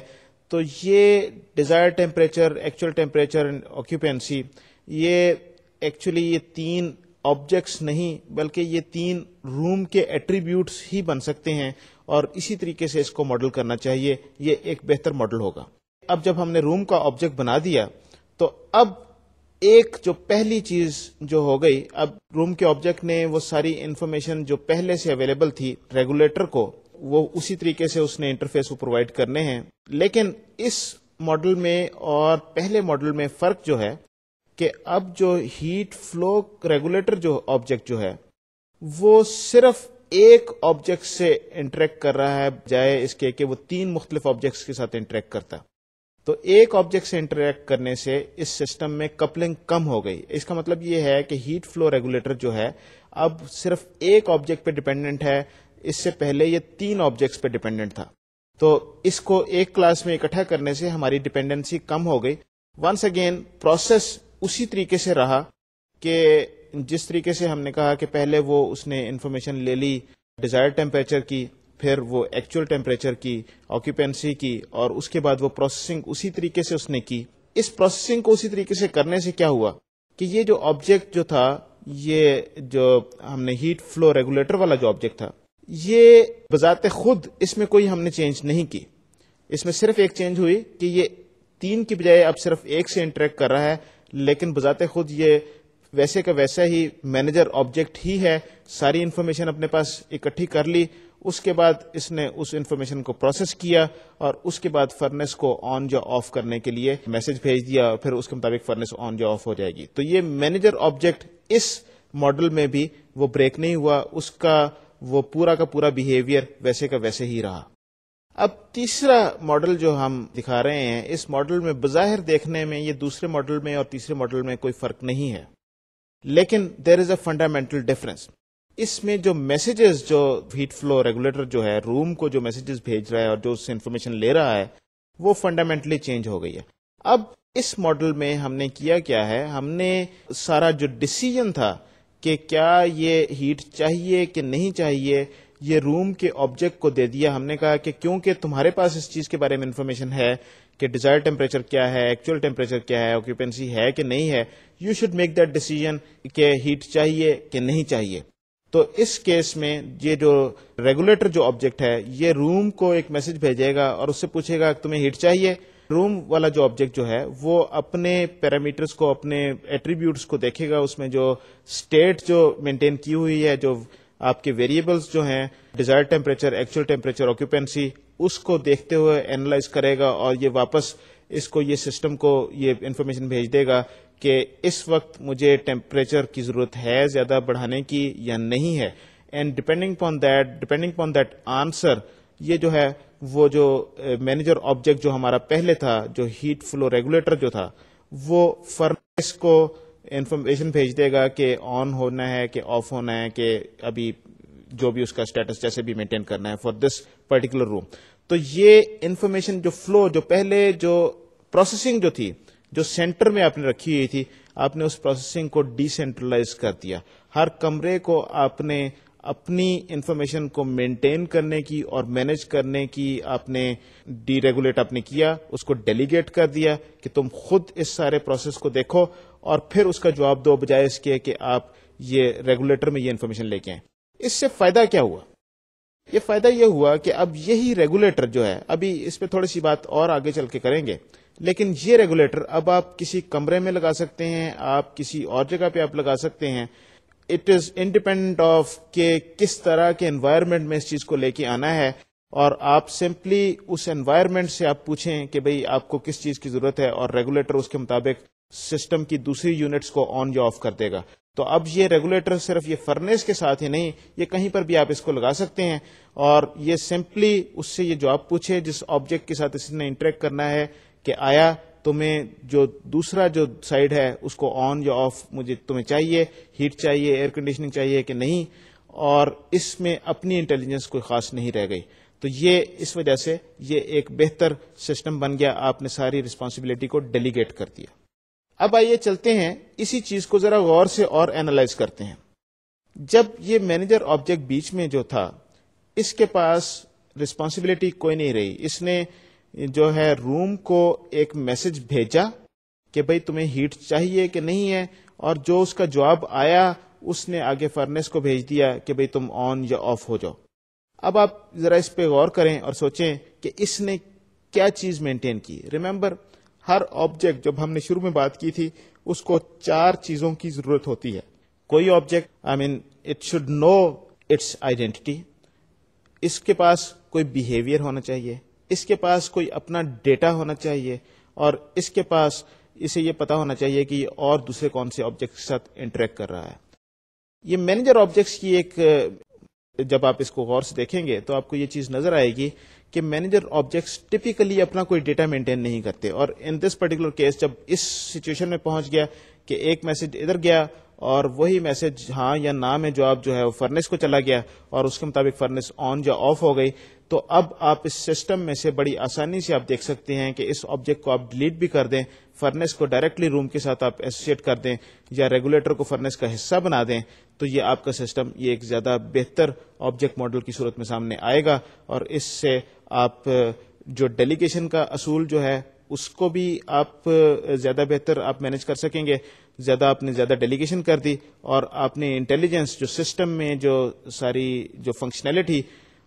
[SPEAKER 1] تو یہ desired temperature, actual temperature, occupancy, یہ ایکچولی یہ 3 آبجیکٹس نہیں بلکہ یہ 3 روم کے ایٹریبیوٹس ہی بن سکتے ہیں, اور اسی طریقے سے اس کو ماڈل کرنا چاہیے. یہ ایک بہتر ماڈل ہوگا. اب جب ہم نے روم کا آبجیکٹ بنا دیا تو اب ایک جو پہلی چیز جو ہو گئی, اب روم کے آبجیکٹ نے وہ ساری انفارمیشن جو پہلے سے اویلیبل تھی ریگولیٹر کو, وہ اسی طریقے سے اس نے انٹرفیس کو پرووائڈ کرنے ہیں. لیکن اس ماڈل میں اور پہلے ماڈل میں فرق جو ہے کہ اب جو ہیٹ فلو ریگولیٹر جو آبجیکٹ جو ہے وہ صرف ایک آبجیکٹ سے انٹریکٹ کر رہا ہے بجائے اس کے کہ وہ 3 مختلف آبجیکٹس کے ساتھ انٹریکٹ کرتا. تو ایک آبجیکٹ سے انٹریکٹ کرنے سے اس سسٹم میں کپلنگ کم ہو گئی. اس کا مطلب یہ ہے کہ ہیٹ فلو ریگولیٹر جو ہے اب صرف ایک آبجیکٹ پہ ڈیپینڈنٹ ہے. اس سے پہلے یہ 3 آبجیکٹس پہ ڈیپینڈنٹ تھا. تو اس کو ایک کلاس میں اکٹھا کرنے سے ہماری ڈیپینڈنسی کم ہو گئی. ونس اگین پروسیس اسی طریقے سے رہا کہ جس طریقے سے ہم نے کہا کہ پہلے وہ اس نے انفارمیشن لے لی ڈیزائر ٹیمپریچر کی, پھر وہ ایکچوئل ٹیمپریچر کی, آکوپینسی کی, اور اس کے بعد وہ پروسیسنگ اسی طریقے سے اس نے کی. اس پروسیسنگ کو اسی طریقے سے کرنے سے کیا ہوا کہ یہ جو آبجیکٹ جو تھا, یہ جو ہم نے ہیٹ فلو ریگولیٹر والا جو آبجیکٹ تھا, یہ بذات خود اس میں کوئی ہم نے چینج نہیں کی. اس میں صرف ایک چینج ہوئی کہ یہ 3 کی بجائے اب صرف ایک سے انٹریکٹ کر رہا ہے, لیکن بذات خود یہ ویسے کا ویسا ہی مینیجر آبجیکٹ ہی ہے. ساری انفارمیشن اپنے پاس اکٹھی کر لی, اس کے بعد اس نے اس انفارمیشن کو پروسیس کیا, اور اس کے بعد فرنس کو آن یا آف کرنے کے لیے میسج بھیج دیا, پھر اس کے مطابق فرنس آن یا آف ہو جائے گی. تو یہ مینیجر آبجیکٹ اس ماڈل میں بھی وہ بریک نہیں ہوا, اس کا وہ پورا کا پورا بیہیویئر ویسے کا ویسے ہی رہا. اب تیسرا ماڈل جو ہم دکھا رہے ہیں, اس ماڈل میں بظاہر دیکھنے میں یہ دوسرے ماڈل میں اور تیسرے ماڈل میں کوئی فرق نہیں ہے, لیکن دیر از اے فنڈامنٹل ڈفرنس. اس میں جو میسیجز جو ہیٹ فلو ریگولیٹر جو ہے روم کو جو میسیجز بھیج رہا ہے اور جو اس سے انفارمیشن لے رہا ہے, وہ فنڈامنٹلی چینج ہو گئی ہے. اب اس ماڈل میں ہم نے کیا ہے, ہم نے سارا جو ڈیسیژن تھا کہ کیا یہ ہیٹ چاہیے کہ نہیں چاہیے, یہ روم کے آبجیکٹ کو دے دیا. ہم نے کہا کہ کیونکہ تمہارے پاس اس چیز کے بارے میں انفارمیشن ہے کہ ڈیزائر ٹیمپریچر کیا ہے, ایکچوئل ٹیمپریچر کیا ہے, آکوپینسی ہے کہ نہیں ہے, you should make that decision کہ ہیٹ چاہیے کہ نہیں چاہیے. تو اس کیس میں یہ جو ریگولیٹر جو آبجیکٹ ہے, یہ روم کو ایک میسج بھیجے گا اور اس سے پوچھے گا تمہیں ہیٹ چاہیے. روم والا جو آبجیکٹ جو ہے وہ اپنے پیرامیٹرز کو, اپنے ایٹریبیوٹس کو دیکھے گا, اس میں جو اسٹیٹ جو مینٹین کی ہوئی ہے, جو آپ کے ویریبلس جو ہیں desired temperature, actual temperature, occupancy, اس کو دیکھتے ہوئے اینالائز کرے گا, اور یہ واپس اس کو یہ سسٹم کو یہ انفارمیشن بھیج دے گا کہ اس وقت مجھے ٹیمپریچر کی ضرورت ہے زیادہ بڑھانے کی یا نہیں ہے. And depending upon that answer, یہ جو ہے وہ جو مینیجر آبجیکٹ جو ہمارا پہلے تھا, جو ہیٹ فلو ریگولیٹر جو تھا, وہ فرنس کو انفارمیشن بھیج دے گا کہ آن ہونا ہے کہ آف ہونا ہے, کہ ابھی جو بھی اس کا اسٹیٹس جیسے بھی مینٹین کرنا ہے فار دس پرٹیکولر روم. تو یہ انفارمیشن جو فلو, جو پہلے جو پروسیسنگ جو تھی, جو سینٹر میں آپ نے رکھی ہوئی تھی, آپ نے اس پروسیسنگ کو ڈی سینٹرلائز کر دیا. ہر کمرے کو آپ نے اپنی انفارمیشن کو مینٹین کرنے کی اور مینج کرنے کی آپ نے ڈی ریگولیٹ آپ نے کیا, اس کو ڈیلیگیٹ کر دیا کہ تم خود اس سارے پروسیس کو دیکھو اور پھر اس کا جواب دو, بجائے اس کے کہ آپ یہ ریگولیٹر میں یہ انفارمیشن لے کے آئیں. اس سے فائدہ کیا ہوا؟ یہ فائدہ یہ ہوا کہ اب یہی ریگولیٹر جو ہے, ابھی اس پہ تھوڑی سی بات اور آگے چل کے کریں گے, لیکن یہ ریگولیٹر اب آپ کسی کمرے میں لگا سکتے ہیں, آپ کسی اور جگہ پہ آپ لگا سکتے ہیں. اٹ از انڈیپینڈنٹ آف کہ کس طرح کے انوائرمنٹ میں اس چیز کو لے کے آنا ہے, اور آپ سمپلی اس انوائرمنٹ سے آپ پوچھیں کہ بھئی آپ کو کس چیز کی ضرورت ہے, اور ریگولیٹر اس کے مطابق سسٹم کی دوسری یونٹس کو آن یا آف کر دے گا. تو اب یہ ریگولیٹر صرف یہ فرنیس کے ساتھ ہی نہیں, یہ کہیں پر بھی آپ اس کو لگا سکتے ہیں, اور یہ سمپلی اس سے یہ جو آپ پوچھے جس آبجیکٹ کے ساتھ اس نے انٹریکٹ کرنا ہے کہ آیا تمہیں جو دوسرا جو سائڈ ہے اس کو آن یا آف مجھے تمہیں چاہیے, ہیٹ چاہیے, ایئر کنڈیشننگ چاہیے کہ نہیں, اور اس میں اپنی انٹیلیجنس کوئی خاص نہیں رہ گئی. تو یہ اس وجہ سے یہ ایک بہتر سسٹم بن گیا, آپ نے ساری رسپانسبلٹی کو ڈیلیگیٹ کر دیا. اب آئیے چلتے ہیں اسی چیز کو ذرا غور سے اور اینالائز کرتے ہیں. جب یہ مینیجر آبجیکٹ بیچ میں جو تھا, اس کے پاس رسپانسبلٹی کوئی نہیں رہی. اس نے جو ہے روم کو ایک میسج بھیجا کہ بھئی تمہیں ہیٹ چاہیے کہ نہیں ہے, اور جو اس کا جواب آیا اس نے آگے فرنیس کو بھیج دیا کہ بھئی تم آن یا آف ہو جاؤ. اب آپ ذرا اس پہ غور کریں اور سوچیں کہ اس نے کیا چیز مینٹین کی. ریممبر, ہر آبجیکٹ جب ہم نے شروع میں بات کی تھی اس کو 4 چیزوں کی ضرورت ہوتی ہے. کوئی object it should know its identity, اس کے پاس کوئی بیہیویئر ہونا چاہیے, اس کے پاس کوئی اپنا ڈیٹا ہونا چاہیے, اور اس کے پاس اسے یہ پتا ہونا چاہیے کہ یہ اور دوسرے کون سے آبجیکٹ کے ساتھ انٹریکٹ کر رہا ہے. یہ مینیجر آبجیکٹس کی ایک جب آپ اس کو غور سے دیکھیں گے تو آپ کو یہ چیز نظر آئے گی کہ مینیجر آبجیکٹس ٹپیکلی اپنا کوئی ڈیٹا مینٹین نہیں کرتے, اور ان دس پرٹیکولر کیس جب اس سچویشن میں پہنچ گیا کہ ایک میسج ادھر گیا اور وہی میسج ہاں یا نہ میں جواب جو ہے وہ فرنس کو چلا گیا اور اس کے مطابق فرنس آن یا آف ہو گئی, تو اب آپ اس سسٹم میں سے بڑی آسانی سے آپ دیکھ سکتے ہیں کہ اس آبجیکٹ کو آپ ڈیلیٹ بھی کر دیں, فرنس کو ڈائریکٹلی روم کے ساتھ آپ ایسوسیٹ کر دیں یا ریگولیٹر کو فرنس کا حصہ بنا دیں, تو یہ آپ کا سسٹم یہ ایک زیادہ بہتر آبجیکٹ ماڈل کی صورت میں سامنے آئے گا, اور اس سے آپ جو ڈیلیگیشن کا اصول جو ہے اس کو بھی آپ زیادہ بہتر آپ مینج کر سکیں گے. آپ نے زیادہ ڈیلیگیشن کر دی اور آپ نے انٹیلیجنس جو سسٹم میں جو ساری جو فنکشنلٹی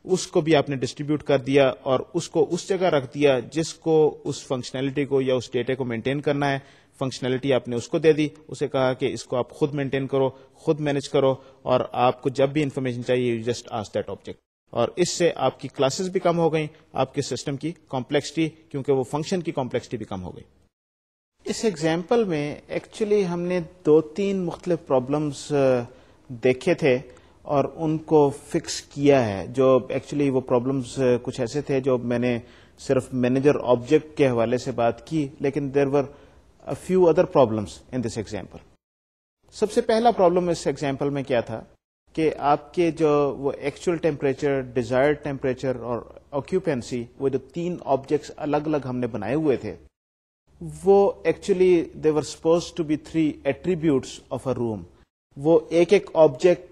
[SPEAKER 1] اس کو بھی آپ نے ڈسٹریبیوٹ کر دیا اور اس کو اس جگہ رکھ دیا جس کو اس فنکشنلٹی کو یا اس ڈیٹا کو مینٹین کرنا ہے. فنکشنلٹی آپ نے اس کو دے دی, اسے کہا کہ اس کو آپ خود مینٹین کرو, خود مینج کرو, اور آپ کو جب بھی انفارمیشن چاہیے you just ask that object, اور اس سے آپ کی کلاسز بھی کم ہو گئیں, آپ کے سسٹم کی کمپلیکسٹی کیونکہ وہ فنکشن کی کمپلیکسٹی بھی کم ہو گئی. اس ایگزامپل میں ایکچولی ہم نے 2-3 مختلف پرابلمس دیکھے تھے اور ان کو فکس کیا ہے, جو ایکچولی وہ پرابلمس کچھ ایسے تھے جو میں نے صرف مینیجر آبجیکٹ کے حوالے سے بات کی, لیکن دیر ور a few other problems in this example. سب سے پہلا پرابلم اس ایگزامپل میں کیا تھا کہ آپ کے جو وہ ایکچوئل ٹیمپریچر, ڈیزائرڈ ٹیمپریچر اور آکیوپینسی, وہ جو 3 آبجیکٹس الگ الگ ہم نے بنائے ہوئے تھے, وہ actually they were suppose to be 3 attributes of a room. وہ ایک ایک آبجیکٹ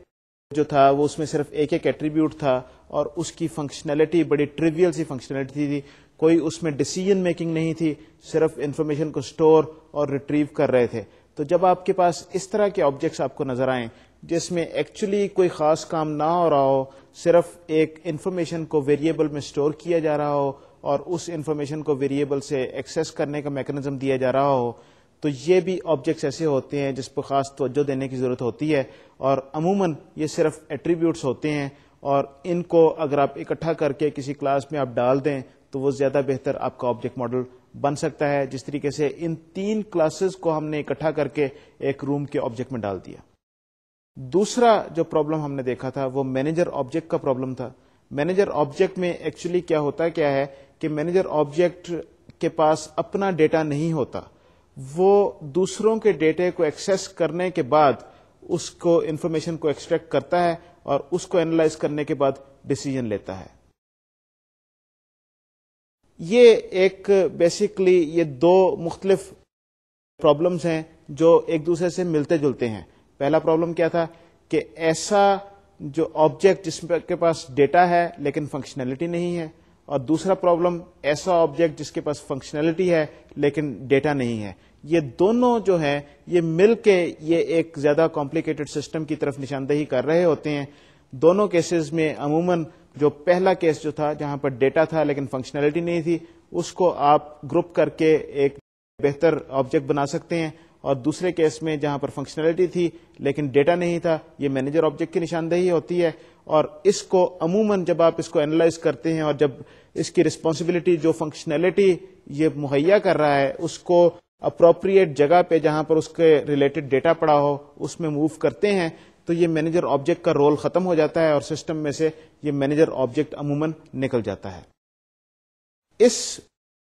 [SPEAKER 1] جو تھا وہ اس میں صرف ایک ایک ایٹریبیوٹ تھا اور اس کی فنکشنلٹی بڑی ٹریویل سی فنکشنلٹی تھی, کوئی اس میں ڈیسیژن میکنگ نہیں تھی, صرف انفارمیشن کو اسٹور اور ریٹریو کر رہے تھے. تو جب آپ کے پاس اس طرح کے آبجیکٹس آپ کو نظر آئیں جس میں ایکچولی کوئی خاص کام نہ ہو رہا ہو, صرف ایک انفارمیشن کو ویریبل میں اسٹور کیا جا رہا ہو اور اس انفارمیشن کو ویریبل سے ایکسیس کرنے کا میکانزم دیا جا رہا ہو, تو یہ بھی آبجیکٹس ایسے ہوتے ہیں جس پر خاص توجہ دینے کی ضرورت ہوتی ہے, اور عموماً یہ صرف ایٹریبیوٹس ہوتے ہیں, اور ان کو اگر آپ اکٹھا کر کے کسی کلاس میں آپ ڈال دیں تو وہ زیادہ بہتر آپ کا آبجیکٹ ماڈل بن سکتا ہے, جس طریقے سے ان 3 کلاسز کو ہم نے اکٹھا کر کے ایک روم کے آبجیکٹ میں ڈال دیا. دوسرا جو پرابلم ہم نے دیکھا تھا وہ مینیجر آبجیکٹ کا پرابلم تھا. مینیجر آبجیکٹ میں ایکچولی کیا ہے کہ مینیجر آبجیکٹ کے پاس اپنا ڈیٹا نہیں ہوتا, وہ دوسروں کے ڈیٹے کو ایکسیس کرنے کے بعد اس کو انفارمیشن کو ایکسٹریکٹ کرتا ہے اور اس کو اینالائز کرنے کے بعد ڈیسیژن لیتا ہے. یہ ایک بیسیکلی یہ 2 مختلف پرابلمس ہیں جو ایک دوسرے سے ملتے جلتے ہیں. پہلا پرابلم کیا تھا کہ ایسا جو آبجیکٹ جس کے پاس ڈیٹا ہے لیکن فنکشنلٹی نہیں ہے, اور دوسرا پرابلم ایسا آبجیکٹ جس کے پاس فنکشنلٹی ہے لیکن ڈیٹا نہیں ہے. یہ دونوں جو ہیں یہ مل کے یہ ایک زیادہ کمپلیکیٹڈ سسٹم کی طرف نشاندہی کر رہے ہوتے ہیں. دونوں کیسز میں عموماً جو پہلا کیس جو تھا جہاں پر ڈیٹا تھا لیکن فنکشنلٹی نہیں تھی, اس کو آپ گروپ کر کے ایک بہتر آبجیکٹ بنا سکتے ہیں, اور دوسرے کیس میں جہاں پر فنکشنلٹی تھی لیکن ڈیٹا نہیں تھا, یہ مینیجر آبجیکٹ کی نشاندہی ہوتی ہے. اور اس کو عموماً جب آپ اس کو اینالائز کرتے ہیں اور جب اس کی رسپانسبلٹی جو فنکشنلٹی یہ مہیا کر رہا ہے اس کو اپروپریٹ جگہ پہ جہاں پر اس کے ریلیٹڈ ڈیٹا پڑا ہو اس میں موو کرتے ہیں, تو یہ مینیجر آبجیکٹ کا رول ختم ہو جاتا ہے اور سسٹم میں سے یہ مینیجر آبجیکٹ عموماً نکل جاتا ہے. اس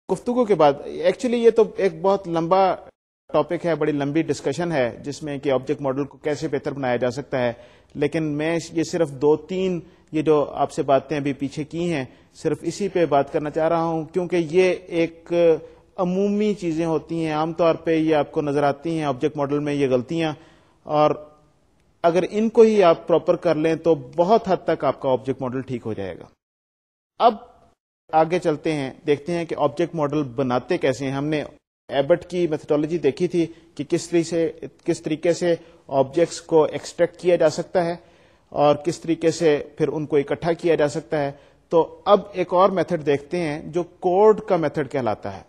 [SPEAKER 1] گفتگو کے بعد ایکچولی یہ تو ایک بہت لمبا ٹاپک ہے, بڑی لمبی ڈسکشن ہے جس میں کہ آبجیکٹ ماڈل کو کیسے بہتر بنایا جا سکتا ہے, لیکن میں یہ صرف 2-3 یہ جو آپ سے باتیں ابھی پیچھے کی ہیں صرف اسی پہ بات کرنا چاہ رہا ہوں, کیونکہ یہ ایک عمومی چیزیں ہوتی ہیں, عام طور پہ یہ آپ کو نظر آتی ہیں آبجیکٹ ماڈل میں یہ غلطیاں, اور اگر ان کو ہی آپ پراپر کر لیں تو بہت حد تک آپ کا آبجیکٹ ماڈل ٹھیک ہو جائے گا. اب آگے چلتے ہیں, دیکھتے ہیں کہ آبجیکٹ ماڈل بناتے کیسے ہیں. ہم نے ایبٹ کی میتھڈالوجی دیکھی تھی کہ کس طریقے سے آبجیکٹس کو ایکسٹریکٹ کیا جا سکتا ہے اور کس طریقے سے پھر ان کو اکٹھا کیا جا سکتا ہے. تو اب ایک اور میتھڈ دیکھتے ہیں جو کوڈ کا میتھڈ کہلاتا ہے.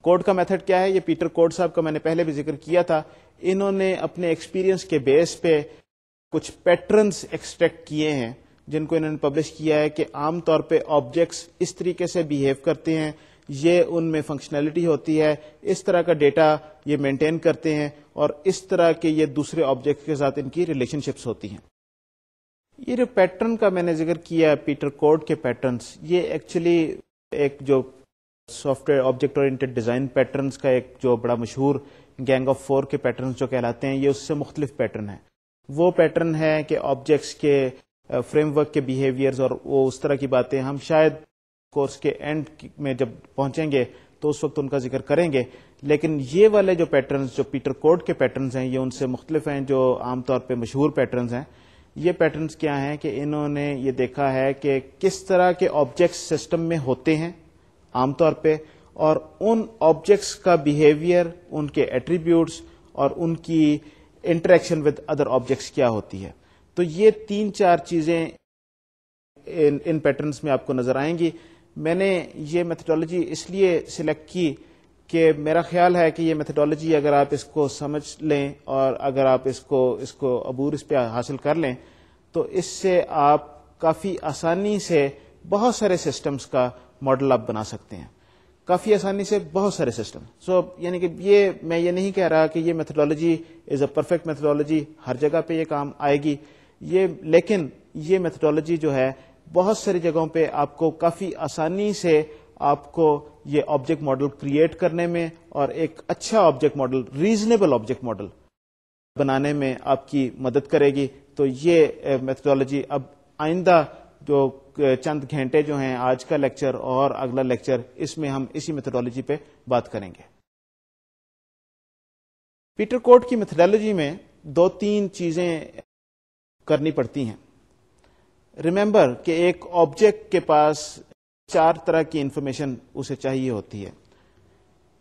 [SPEAKER 1] کوڈ کا میتھڈ کیا ہے؟ یہ پیٹر کوڈ صاحب کا میں نے پہلے بھی ذکر کیا تھا. انہوں نے اپنے ایکسپیرینس کے بیس پہ کچھ پیٹرنز ایکسٹریکٹ کیے ہیں جن کو انہوں نے پبلش کیا ہے کہ عام طور پہ آبجیکٹس اس طریقے سے بیہیو کرتے ہیں, یہ ان میں فنکشنلٹی ہوتی ہے, اس طرح کا ڈیٹا یہ مینٹین کرتے ہیں, اور اس طرح کے یہ دوسرے آبجیکٹ کے ساتھ ان کی ریلیشن شپس ہوتی ہیں. یہ جو پیٹرن کا میں نے ذکر کیا پیٹر کوڈ کے پیٹرنز، یہ ایکچولی ایک جو soft where object oriented design patterns کا ایک جو بڑا مشہور گینگ آف 4 کے پیٹرنز جو کہلاتے ہیں، یہ اس سے مختلف پیٹرن ہیں. وہ پیٹرن ہے کہ آبجیکٹس کے فریم ورک کے بیہیویئرز اور وہ اس طرح کی باتیں ہم شاید کورس کے اینڈ میں جب پہنچیں گے تو اس وقت ان کا ذکر کریں گے. لیکن یہ والے جو پیٹرنز جو پیٹر کوڈ کے پیٹرنز ہیں، یہ ان سے مختلف ہیں جو عام طور پہ مشہور پیٹرنز ہیں. یہ پیٹرنز کیا ہیں کہ انہوں نے یہ دیکھا ہے کہ کس طرح کے آبجیکٹس سسٹم میں ہوتے ہیں عام طور پہ، اور ان آبجیکٹس کا بیہیویئر، ان کے ایٹریبیوٹس اور ان کی انٹریکشن ود ادر آبجیکٹس کیا ہوتی ہے. تو یہ 3-4 چیزیں ان پیٹرنز میں آپ کو نظر آئیں گی. میں نے یہ میتھڈالوجی اس لیے سلیکٹ کی کہ میرا خیال ہے کہ یہ میتھڈالوجی اگر آپ اس کو سمجھ لیں اور اگر آپ اس کو عبور اس پہ حاصل کر لیں تو اس سے آپ کافی آسانی سے بہت سارے سسٹمز کا ماڈل آپ بنا سکتے ہیں، کافی آسانی سے بہت سارے سسٹم. یعنی کہ میں یہ نہیں کہہ رہا کہ یہ methodology is a perfect methodology, ہر جگہ پہ یہ کام آئے گی، لیکن یہ میتھڈالوجی جو ہے بہت ساری جگہوں پہ آپ کو کافی آسانی سے آپ کو یہ آبجیکٹ ماڈل کریٹ کرنے میں اور ایک اچھا object model, reasonable object model بنانے میں آپ کی مدد کرے گی. تو یہ میتھڈالوجی اب آئندہ جو چند گھنٹے جو ہیں، آج کا لیکچر اور اگلا لیکچر، اس میں ہم اسی میتھڈالوجی پہ بات کریں گے. پیٹر کوڈ کی میتھڈالوجی میں 2-3 چیزیں کرنی پڑتی ہیں. ریممبر کہ ایک آبجیکٹ کے پاس 4 طرح کی انفارمیشن اسے چاہیے ہوتی ہے: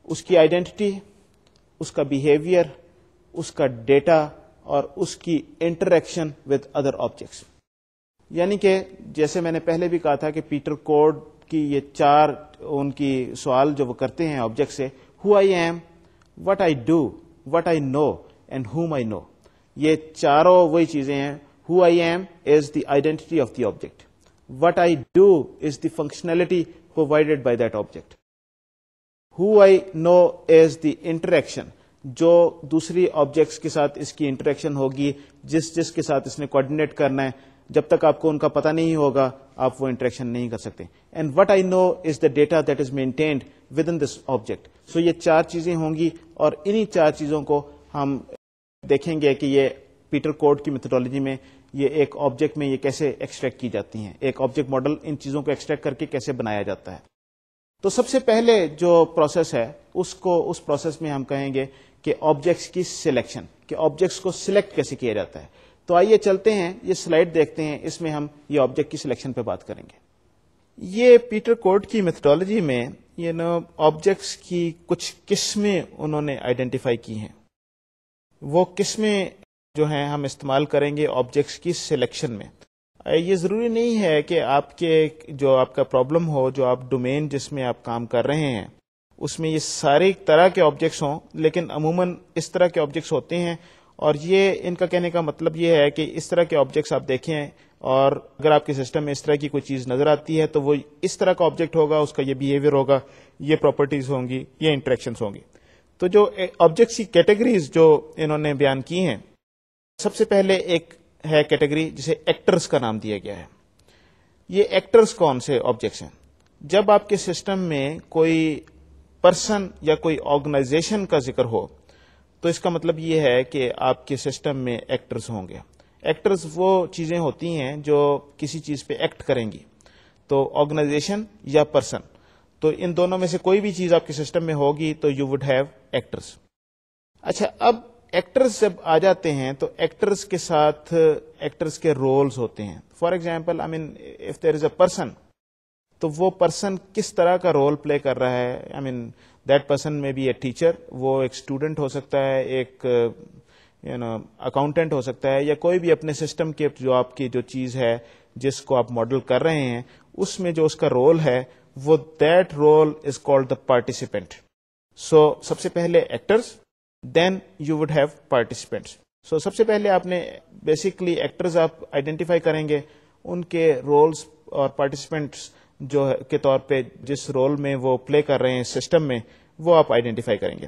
[SPEAKER 1] اس کی آئیڈینٹی، اس کا بیہیویئر، اس کا ڈیٹا اور اس کی انٹریکشن ود ادر آبجیکٹس. یعنی کہ جیسے میں نے پہلے بھی کہا تھا کہ پیٹر کوڈ کی یہ 4 ان کی سوال جو وہ کرتے ہیں آبجیکٹ سے: who I am, what I do, what I know and how I know. یہ چاروں وہی چیزیں ہیں. Who I am is the identity of the object. What I do is the functionality provided by that object. Who I know is the interaction. جو دوسری objects کے ساتھ اس کی انٹریکشن ہوگی، جس کے ساتھ اس نے کوآرڈینیٹ کرنا ہے، جب تک آپ کو ان کا پتہ نہیں ہوگا آپ وہ انٹریکشن نہیں کر سکتے. And what I know is the data that is maintained within this object. So یہ 4 چیزیں ہوں گی اور انہی 4 چیزوں کو ہم دیکھیں گے کہ یہ پیٹر کوڈ کی میتھڈالوجی میں یہ ایک آبجیکٹ میں یہ کیسے ایکسٹریکٹ کی جاتی ہیں، ایک آبجیکٹ ماڈل ان چیزوں کو ایکسٹریکٹ کر کے کیسے بنایا جاتا ہے. تو سب سے پہلے جو پروسیس ہے اس پروسیس میں ہم کہیں گے کہ آبجیکٹس کی سلیکشن، کہ آبجیکٹس کو سلیکٹ کیسے کیا جاتا ہے. تو آئیے چلتے ہیں، یہ سلائیڈ دیکھتے ہیں، اس میں ہم یہ آبجیکٹ کی سلیکشن پہ بات کریں گے. یہ پیٹر کوڈ کی میتھڈالوجی میں آبجیکٹس کی کچھ قسمیں انہوں نے آئیڈینٹیفائی کی ہیں. وہ قسمیں جو ہیں ہم استعمال کریں گے آبجیکٹس کی سلیکشن میں. یہ ضروری نہیں ہے کہ آپ کا پرابلم ہو، جو آپ ڈومین جس میں آپ کام کر رہے ہیں اس میں یہ سارے طرح کے آبجیکٹس ہوں، لیکن عموماً اس طرح کے آبجیکٹس ہوتے ہیں. اور یہ ان کا کہنے کا مطلب یہ ہے کہ اس طرح کے آبجیکٹس آپ دیکھیں اور اگر آپ کے سسٹم میں اس طرح کی کوئی چیز نظر آتی ہے تو وہ اس طرح کا آبجیکٹ ہوگا، اس کا یہ بیہیویئر ہوگا، یہ پراپرٹیز ہوں گی، یہ انٹریکشنز ہوں گی. تو جو آبجیکٹس کی کیٹیگریز جو انہوں نے بیان کی ہیں، سب سے پہلے ایک ہے کیٹیگری جسے ایکٹرز کا نام دیا گیا ہے. یہ ایکٹرز کون سے آبجیکٹس ہیں؟ جب آپ کے سسٹم میں کوئی پرسن یا کوئی آرگنائزیشن کا ذکر ہو تو اس کا مطلب یہ ہے کہ آپ کے سسٹم میں ایکٹرز ہوں گے. ایکٹرز وہ چیزیں ہوتی ہیں جو کسی چیز پہ ایکٹ کریں گی، تو آرگنائزیشن یا پرسن، تو ان دونوں میں سے کوئی بھی چیز آپ کے سسٹم میں ہوگی تو یو وڈ ہیو ایکٹرز. اچھا، اب ایکٹرز جب آ جاتے ہیں تو ایکٹرز کے ساتھ ایکٹرز کے رولز ہوتے ہیں. For example if there is a person, تو وہ پرسن کس طرح کا رول پلے کر رہا ہے. دیٹ پرسن میں بی اے ٹیچر، وہ ایک اسٹوڈنٹ ہو سکتا ہے، ایک اکاؤنٹنٹ ہو سکتا ہے، یا کوئی بھی اپنے سسٹم کے جو آپ کی جو چیز ہے جس کو آپ ماڈل کر رہے ہیں اس میں جو اس کا رول ہے وہ that role is called the participant. So سب سے پہلے actors, then you would have participants. So سب سے پہلے آپ نے بیسکلی ایکٹرز آپ آئیڈینٹیفائی کریں گے، ان کے رولز اور پارٹیسپینٹس جو کے طور پہ جس رول میں وہ پلے کر رہے ہیں سسٹم میں، وہ آپ آئیڈینٹیفائی کریں گے.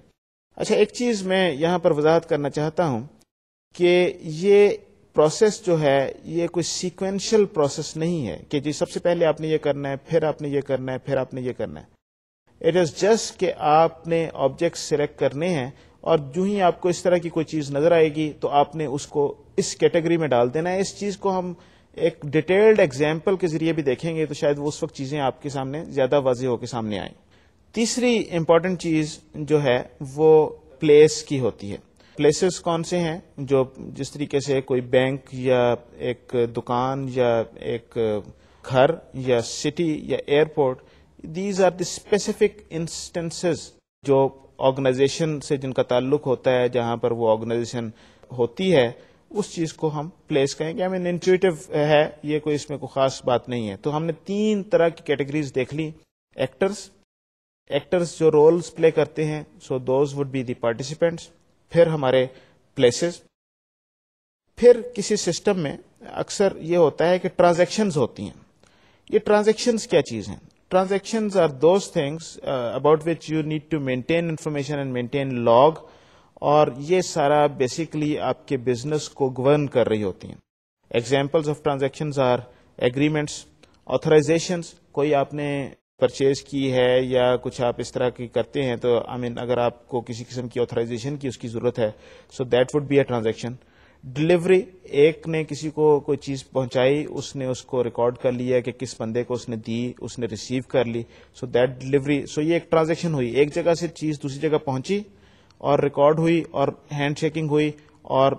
[SPEAKER 1] اچھا، ایک چیز میں یہاں پر وضاحت کرنا چاہتا ہوں کہ یہ پروسیس جو ہے یہ کوئی سیکوینشل پروسیس نہیں ہے کہ جی سب سے پہلے آپ نے یہ کرنا ہے، پھر آپ نے یہ کرنا ہے، پھر آپ نے یہ کرنا ہے. اٹ از جسٹ کہ آپ نے آبجیکٹس سلیکٹ کرنے ہیں اور جو ہی آپ کو اس طرح کی کوئی چیز نظر آئے گی تو آپ نے اس کو اس کیٹیگری میں ڈال دینا ہے. اس چیز کو ہم ایک ڈیٹیلڈ ایگزامپل کے ذریعے بھی دیکھیں گے تو شاید وہ اس وقت چیزیں آپ کے سامنے زیادہ واضح ہو کے سامنے آئیں. تیسری امپورٹنٹ چیز جو ہے وہ پلیس کی ہوتی ہے. پلیسز کون سے ہیں؟ جو جس طریقے سے کوئی بینک یا ایک دکان یا ایک گھر یا سٹی یا airport, these are the specific instances جو آرگنائزیشن سے جن کا تعلق ہوتا ہے، جہاں پر وہ آرگنائزیشن ہوتی ہے، اس چیز کو ہم پلیس کہیں گے. ہمیں انٹویٹو ہے، یہ کوئی اس میں کوئی خاص بات نہیں ہے. تو ہم نے 3 طرح کی کیٹیگریز دیکھ لی. ایکٹرز جو رولز پلے کرتے ہیں، so those would be the participants. پھر ہمارے پلیسز. پھر کسی سسٹم میں اکثر یہ ہوتا ہے کہ ٹرانزیکشنز ہوتی ہیں. یہ ٹرانزیکشنز کیا چیز ہیں؟ Transactions are those things about which you need to maintain information and maintain log, اور یہ سارا بیسیکلی آپ کے بزنس کو گورن کر رہی ہوتی ہیں. Examples of transactions are agreements, authorizations. کوئی آپ نے پرچیز کی ہے یا کچھ آپ اس طرح کی کرتے ہیں تو اگر آپ کو کسی قسم کی آتھرائزیشن کی اس کی ضرورت ہے، so that would be a transaction. Delivery, ایک نے کسی کو کوئی چیز پہنچائی، اس نے اس کو ریکارڈ کر لیا کہ کس بندے کو اس نے دی، اس نے ریسیو کر لی، سو دیٹ ڈلیوری. سو یہ ایک ٹرانزیکشن ہوئی، ایک جگہ سے چیز دوسری جگہ پہنچی اور ریکارڈ ہوئی اور ہینڈ شیکنگ ہوئی اور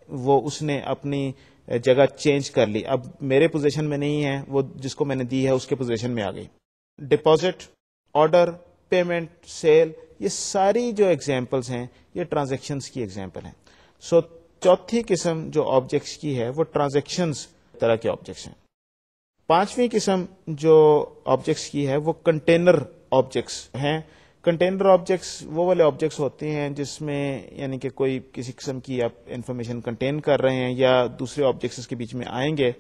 [SPEAKER 1] وہ اس نے اپنی جگہ چینج کر لی. اب میرے پوزیشن میں نہیں ہے، وہ جس کو میں نے دی ہے اس کے پوزیشن میں آ گئی. ڈپازٹ، آرڈر، پیمنٹ، سیل، یہ ساری جو ایگزامپلس ہیں یہ ٹرانزیکشنز کی ایگزامپل ہیں. سو چوتھی قسم جو آبجیکٹس کی ہے وہ ٹرانزیکشنز طرح کے آبجیکٹس ہیں. پانچویں قسم جو آبجیکٹس کی ہے وہ کنٹینر آبجیکٹس ہیں. کنٹینر آبجیکٹس وہ والے آبجیکٹس ہوتے ہیں جس میں یعنی کہ کوئی کسی قسم کی آپ انفارمیشن کنٹین کر رہے ہیں یا دوسرے آبجیکٹس کے بیچ میں آئیں گے.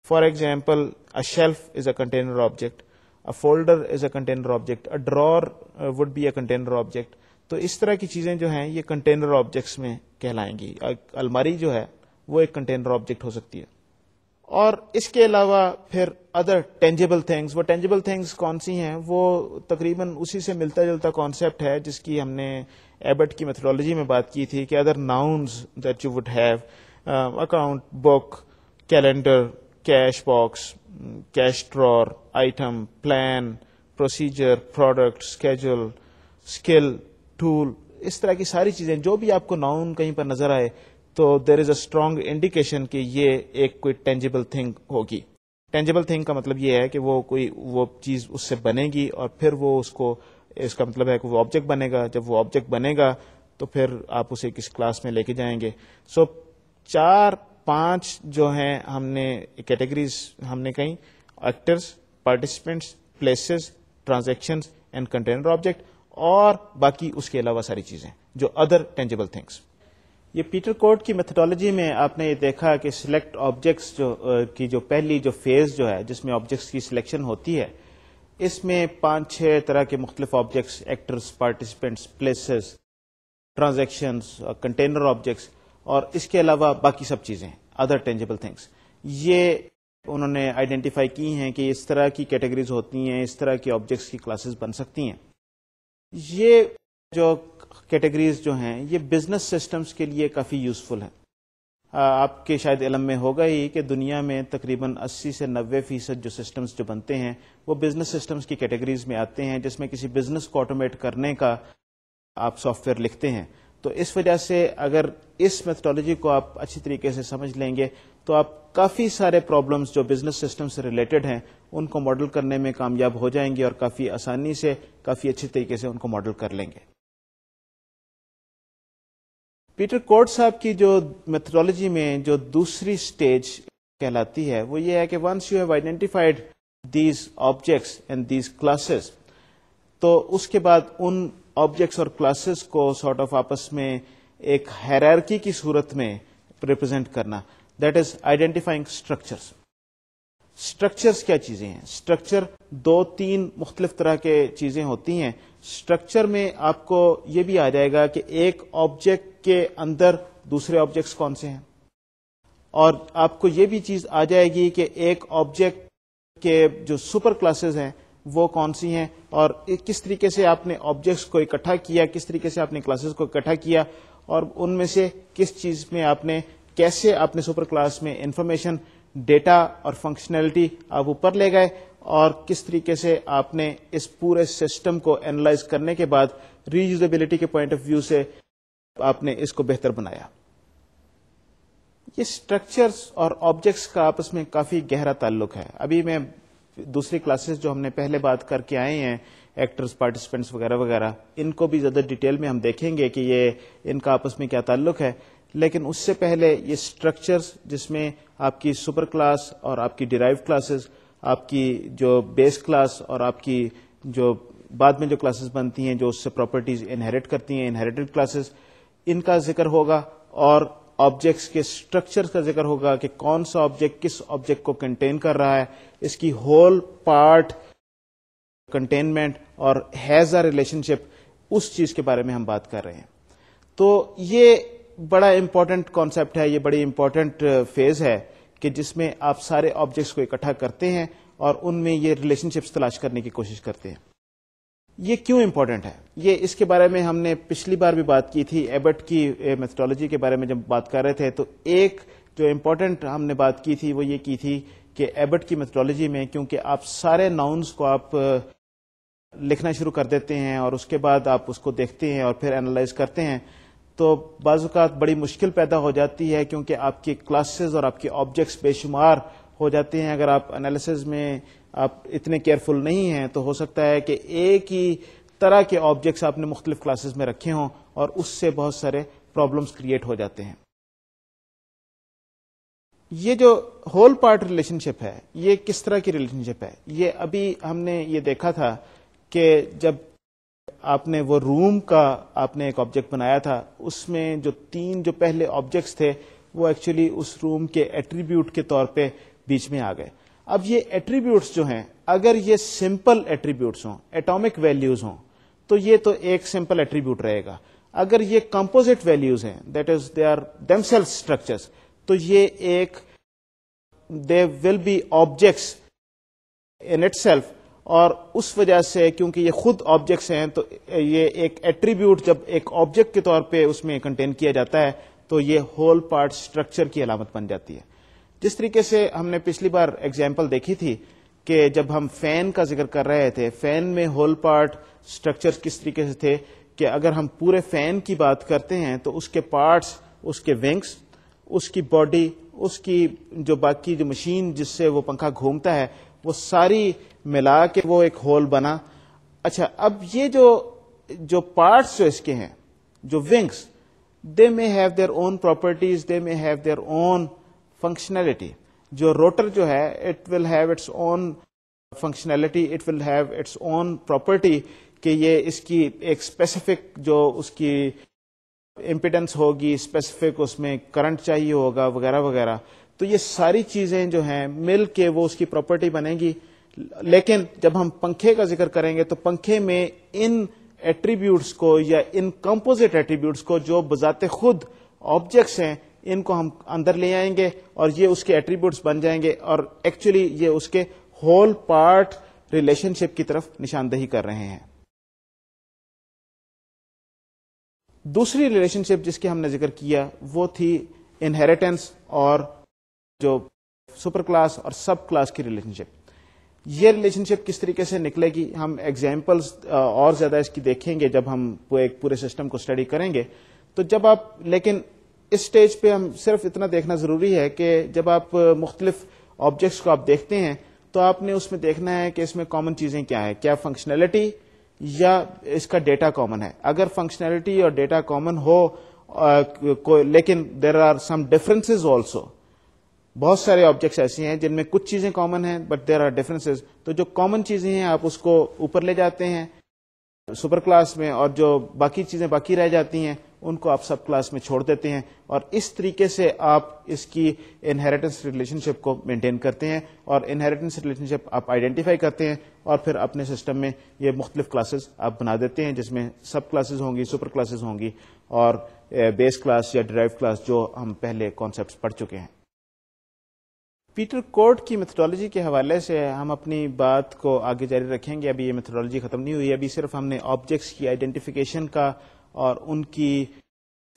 [SPEAKER 1] For example, a shelf is a container object, a folder is a container object, a drawer would be a container object. تو اس طرح کی چیزیں جو ہیں یہ کنٹینر آبجیکٹس میں کہلائیں گی. الماری جو ہے وہ ایک کنٹینر آبجیکٹ ہو سکتی ہے. اور اس کے علاوہ پھر ادر ٹینجیبل تھنگس. وہ ٹینجیبل تھنگس کون سی ہیں؟ وہ تقریباً اسی سے ملتا جلتا کانسیپٹ ہے جس کی ہم نے ایبٹ کی میتھڈالوجی میں بات کی تھی کہ other nouns that you would have, account, book, calendar, cash box, cash drawer, item, plan, procedure, product, schedule, skill, tool. اس طرح کی ساری چیزیں جو بھی آپ کو ناؤن کہیں پر نظر آئے تو دیر از اے اسٹرانگ انڈیکیشن کہ یہ ایک کوئی ٹینجیبل تھنگ ہوگی. ٹینجیبل تھنگ کا مطلب یہ ہے کہ وہ چیز اس سے بنے گی اور پھر وہ اس کا مطلب ہے کہ وہ آبجیکٹ بنے گا. جب وہ آبجیکٹ بنے گا تو پھر آپ اسے کس کلاس میں لے کے جائیں گے. سو 4-5 جو ہیں ہم نے کیٹیگریز ہم نے کہیں: actors, participants, places, transactions and container object, اور باقی اس کے علاوہ ساری چیزیں جو ادر ٹینجیبل تھنگس. یہ پیٹر کوٹ کی میتھڈالوجی میں آپ نے یہ دیکھا کہ سلیکٹ آبجیکٹس کی جو پہلی جو فیز جو ہے جس میں آبجیکٹس کی سلیکشن ہوتی ہے، اس میں 5-6 طرح کے مختلف objects: actors, participants, places, transactions, container objects, اور اس کے علاوہ باقی سب چیزیں ادر ٹینجیبل تھنگس. یہ انہوں نے آئیڈینٹیفائی کی ہیں کہ اس طرح کی کیٹیگریز ہوتی ہیں، اس طرح کی آبجیکٹس کی کلاسز بن سکتی ہیں. یہ جو کیٹیگریز جو ہیں یہ بزنس سسٹمز کے لیے کافی یوزفل ہیں. آپ کے شاید علم میں ہوگا ہی کہ دنیا میں تقریباً 80 سے 90% جو سسٹمز جو بنتے ہیں وہ بزنس سسٹمز کی کیٹیگریز میں آتے ہیں، جس میں کسی بزنس کو آٹومیٹ کرنے کا آپ سافٹ ویئر لکھتے ہیں. تو اس وجہ سے اگر اس میتھڈالوجی کو آپ اچھی طریقے سے سمجھ لیں گے تو آپ کافی سارے پرابلمز جو بزنس سسٹم سے ریلیٹڈ ہیں ان کو ماڈل کرنے میں کامیاب ہو جائیں گے اور کافی آسانی سے کافی اچھی طریقے سے ان کو ماڈل کر لیں گے. پیٹر کوٹ صاحب کی جو میتھڈالوجی میں جو دوسری سٹیج کہلاتی ہے وہ یہ ہے کہ once you have identified these objects and these classes, تو اس کے بعد ان آبجیکٹس اور کلاسز کو سارٹ آف آپس میں ایک ہیرارکی کی صورت میں ریپرزینٹ کرنا. That is identifying structures. Structures کیا چیزیں ہیں؟ اسٹرکچر 2-3 مختلف طرح کے چیزیں ہوتی ہیں. اسٹرکچر میں آپ کو یہ بھی آ جائے گا کہ ایک آبجیکٹ کے اندر دوسرے آبجیکٹس کون سے ہیں، اور آپ کو یہ بھی چیز آ جائے گی کہ ایک آبجیکٹ کے جو سپر کلاسز ہیں وہ کون سی ہیں، اور کس طریقے سے آپ نے آبجیکٹس کو اکٹھا کیا، کس طریقے سے آپ نے کلاسز کو اکٹھا کیا، اور ان میں سے کس چیز میں آپ نے کیسے آپ نے سپر کلاس میں انفارمیشن، ڈیٹا اور فنکشنلٹی آپ اوپر لے گئے، اور کس طریقے سے آپ نے اس پورے سسٹم کو اینالائز کرنے کے بعد ری یوزیبلٹی کے پوائنٹ آف ویو سے آپ نے اس کو بہتر بنایا. یہ اسٹرکچرز اور آبجیکٹس کا آپس میں کافی گہرا تعلق ہے. ابھی میں دوسری کلاسز جو ہم نے پہلے بات کر کے آئے ہیں، ایکٹرز، پارٹیسپینٹس وغیرہ وغیرہ، ان کو بھی زیادہ ڈیٹیل میں ہم دیکھیں گے کہ یہ ان کا آپس میں کیا تعلق ہے. لیکن اس سے پہلے یہ اسٹرکچرز جس میں آپ کی سپر کلاس اور آپ کی ڈیرائیو کلاسز، آپ کی جو بیس کلاس اور آپ کی جو بعد میں جو کلاسز بنتی ہیں جو اس سے پراپرٹیز انہیریٹ کرتی ہیں، انہیریٹڈ کلاسز، ان کا ذکر ہوگا، اور آبجیکٹس کے اسٹرکچر کا ذکر ہوگا کہ کون سا آبجیکٹ کس آبجیکٹ کو کنٹین کر رہا ہے، اس کی ہول پارٹ کنٹینمنٹ اور ہیز اے ریلیشن شپ، اس چیز کے بارے میں ہم بات کر رہے ہیں. تو یہ بڑا امپورٹنٹ کانسیپٹ ہے، یہ بڑی امپورٹنٹ فیز ہے کہ جس میں آپ سارے آبجیکٹس کو اکٹھا کرتے ہیں اور ان میں یہ ریلیشن شپس تلاش کرنے کی کوشش کرتے ہیں. یہ کیوں امپورٹنٹ ہے؟ یہ اس کے بارے میں ہم نے پچھلی بار بھی بات کی تھی، ایبٹ کی میتھڈالوجی کے بارے میں جب بات کر رہے تھے، تو ایک جو امپورٹنٹ ہم نے بات کی تھی وہ یہ کی تھی کہ ایبٹ کی میتھڈالوجی میں کیونکہ آپ سارے ناؤنز کو آپ لکھنا شروع کر دیتے ہیں اور اس کے بعد آپ اس کو دیکھتے ہیں اور پھر اینالائز کرتے ہیں، تو بعض اوقات بڑی مشکل پیدا ہو جاتی ہے کیونکہ آپ کی کلاسز اور آپ کے آبجیکٹس بے شمار ہو جاتے ہیں. اگر آپ انالیسز میں آپ اتنے کیئرفل نہیں ہیں تو ہو سکتا ہے کہ ایک ہی طرح کے آبجیکٹس آپ نے مختلف کلاسز میں رکھے ہوں اور اس سے بہت سارے پرابلمس کریٹ ہو جاتے ہیں. یہ جو ہول پارٹ ریلیشن شپ ہے، یہ کس طرح کی ریلیشن شپ ہے؟ یہ ابھی ہم نے یہ دیکھا تھا کہ جب آپ نے وہ روم کا آپ نے ایک آبجیکٹ بنایا تھا، اس میں جو تین جو پہلے آبجیکٹس تھے وہ ایکچولی اس روم کے ایٹریبیوٹ کے طور پہ بیچ میں آ گئے. اب یہ ایٹریبیوٹس جو ہیں، اگر یہ سمپل ایٹریبیوٹس ہوں، ایٹامک ویلیوز ہوں، تو یہ تو ایک سمپل ایٹریبیوٹ رہے گا. اگر یہ کمپوزٹ ویلیوز ہیں، that is they are themselves structures, تو یہ ایک they will be objects in itself, اور اس وجہ سے کیونکہ یہ خود آبجیکٹس ہیں تو یہ ایک ایٹریبیوٹ جب ایک آبجیکٹ کے طور پہ اس میں کنٹین کیا جاتا ہے تو یہ ہول پارٹ اسٹرکچر کی علامت بن جاتی ہے. جس طریقے سے ہم نے پچھلی بار ایگزامپل دیکھی تھی کہ جب ہم فین کا ذکر کر رہے تھے، فین میں ہول پارٹ اسٹرکچر کس طریقے سے تھے کہ اگر ہم پورے فین کی بات کرتے ہیں تو اس کے پارٹس، اس کے ونگس، اس کی باڈی، اس کی جو باقی جو مشین جس سے وہ پنکھا گھومتا ہے، وہ ساری ملا کے وہ ایک ہول بنا. اچھا، اب یہ جو پارٹس جو اس کے ہیں، جو wings, they may have their own properties, they may have their own functionality. جو روٹر جو ہے، it will have its own functionality, it will have its own property, کہ یہ اس کی ایک اسپیسیفک جو اس کی امپیڈنس ہوگی، اسپیسیفک اس میں کرنٹ چاہیے ہوگا وغیرہ وغیرہ. تو یہ ساری چیزیں جو ہیں مل کے وہ اس کی پراپرٹی بنے گی. لیکن جب ہم پنکھے کا ذکر کریں گے تو پنکھے میں ان ایٹریبیوٹس کو یا ان کمپوزٹ ایٹریبیوٹس کو جو بذات خود آبجیکٹس ہیں، ان کو ہم اندر لے آئیں گے اور یہ اس کے ایٹریبیوٹس بن جائیں گے، اور ایکچولی یہ اس کے ہول پارٹ ریلیشن شپ کی طرف نشاندہی کر رہے ہیں. دوسری ریلیشن شپ جس کی ہم نے ذکر کیا وہ تھی انہیریٹنس اور جو سپر کلاس اور سب کلاس کی ریلیشن شپ. یہ ریلیشن شپ کس طریقے سے نکلے گی، ہم ایگزامپلس اور زیادہ اس کی دیکھیں گے جب ہم ایک پورے سسٹم کو اسٹڈی کریں گے. تو جب آپ، لیکن اس سٹیج پہ ہم صرف اتنا دیکھنا ضروری ہے کہ جب آپ مختلف آبجیکٹس کو آپ دیکھتے ہیں تو آپ نے اس میں دیکھنا ہے کہ اس میں کامن چیزیں کیا ہیں، کیا فنکشنلٹی یا اس کا ڈیٹا کامن ہے. اگر فنکشنلٹی اور ڈیٹا کامن ہو لیکن there are some differences also, بہت سارے آبجیکٹس ایسے ہیں جن میں کچھ چیزیں کامن ہیں بٹ دیر آر ڈفرینسز، تو جو کامن چیزیں ہیں آپ اس کو اوپر لے جاتے ہیں سپر کلاس میں، اور جو باقی چیزیں باقی رہ جاتی ہیں ان کو آپ سب کلاس میں چھوڑ دیتے ہیں، اور اس طریقے سے آپ اس کی انہیریٹنس ریلیشن شپ کو مینٹین کرتے ہیں، اور انہیریٹنس ریلیشن شپ آپ آئیڈینٹیفائی کرتے ہیں اور پھر اپنے سسٹم میں یہ مختلف کلاسز آپ بنا دیتے ہیں جس میں سب کلاسز ہوں گی، سپر کلاسز ہوں گی، اور بیس کلاس یا ڈرائیو کلاس جو ہم پہلے کانسیپٹس پڑھ چکے ہیں. پیٹر کورٹ کی میتھڈالوجی کے حوالے سے ہم اپنی بات کو آگے جاری رکھیں گے. ابھی یہ میتھڈالوجی ختم نہیں ہوئی, ابھی صرف ہم نے آبجیکٹس کی آئیڈینٹیفیکیشن کا اور ان کی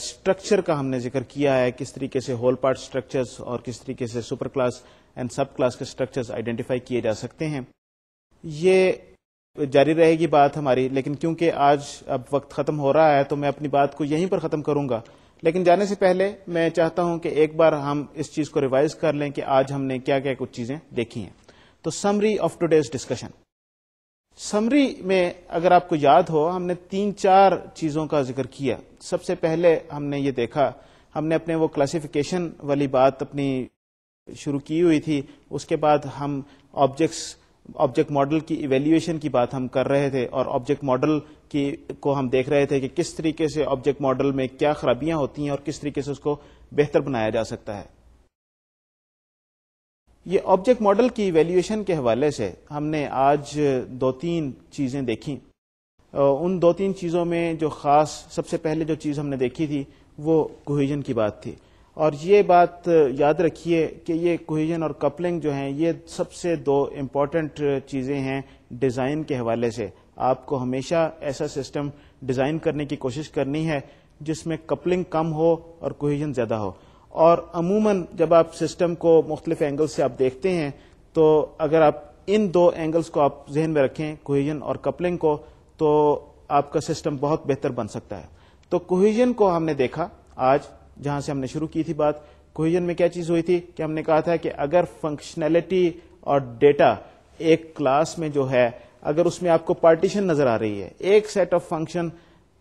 [SPEAKER 1] اسٹرکچر کا ہم نے ذکر کیا ہے, کس طریقے سے ہول پارٹ اسٹرکچرز اور کس طریقے سے super class and sub class کے اسٹرکچرز آئیڈینٹیفائی کیے جا سکتے ہیں. یہ جاری رہے گی بات ہماری, لیکن کیونکہ آج اب وقت ختم ہو رہا ہے تو میں اپنی بات کو یہیں پر ختم کروں گا. لیکن جانے سے پہلے میں چاہتا ہوں کہ ایک بار ہم اس چیز کو ریوائز کر لیں کہ آج ہم نے کیا کیا کچھ چیزیں دیکھی ہیں. تو summary of today's discussion. Summary میں اگر آپ کو یاد ہو ہم نے 3-4 چیزوں کا ذکر کیا. سب سے پہلے ہم نے یہ دیکھا, ہم نے اپنے وہ کلاسیفیکیشن والی بات اپنی شروع کی ہوئی تھی, اس کے بعد ہم آبجیکٹ ماڈل کی ایویلیویشن کی بات ہم کر رہے تھے, اور آبجیکٹ ماڈل کو ہم دیکھ رہے تھے کہ کس طریقے سے آبجیکٹ ماڈل میں کیا خرابیاں ہوتی ہیں اور کس طریقے سے اس کو بہتر بنایا جا سکتا ہے. یہ آبجیکٹ ماڈل کی ایویلیویشن کے حوالے سے ہم نے آج 2-3 چیزیں دیکھی. ان 2-3 چیزوں میں جو خاص سب سے پہلے جو چیز ہم نے دیکھی تھی وہ کوہیژن کی بات تھی. اور یہ بات یاد رکھیے کہ یہ کوہیژن اور کپلنگ جو ہیں یہ سب سے 2 امپورٹنٹ چیزیں ہیں ڈیزائن کے حوالے سے. آپ کو ہمیشہ ایسا سسٹم ڈیزائن کرنے کی کوشش کرنی ہے جس میں کپلنگ کم ہو اور کوہیژن زیادہ ہو. اور عموماً جب آپ سسٹم کو مختلف اینگل سے آپ دیکھتے ہیں تو اگر آپ ان 2 اینگلز کو آپ ذہن میں رکھیں, کوہیژن اور کپلنگ کو, تو آپ کا سسٹم بہت بہتر بن سکتا ہے. تو کوہیژن کو ہم نے دیکھا آج, جہاں سے ہم نے شروع کی تھی بات. کوہیژن میں کیا چیز ہوئی تھی کہ ہم نے کہا تھا کہ اگر فنکشنلٹی اور ڈیٹا ایک کلاس میں جو ہے, اگر اس میں آپ کو پارٹیشن نظر آ رہی ہے, ایک سیٹ آف فنکشن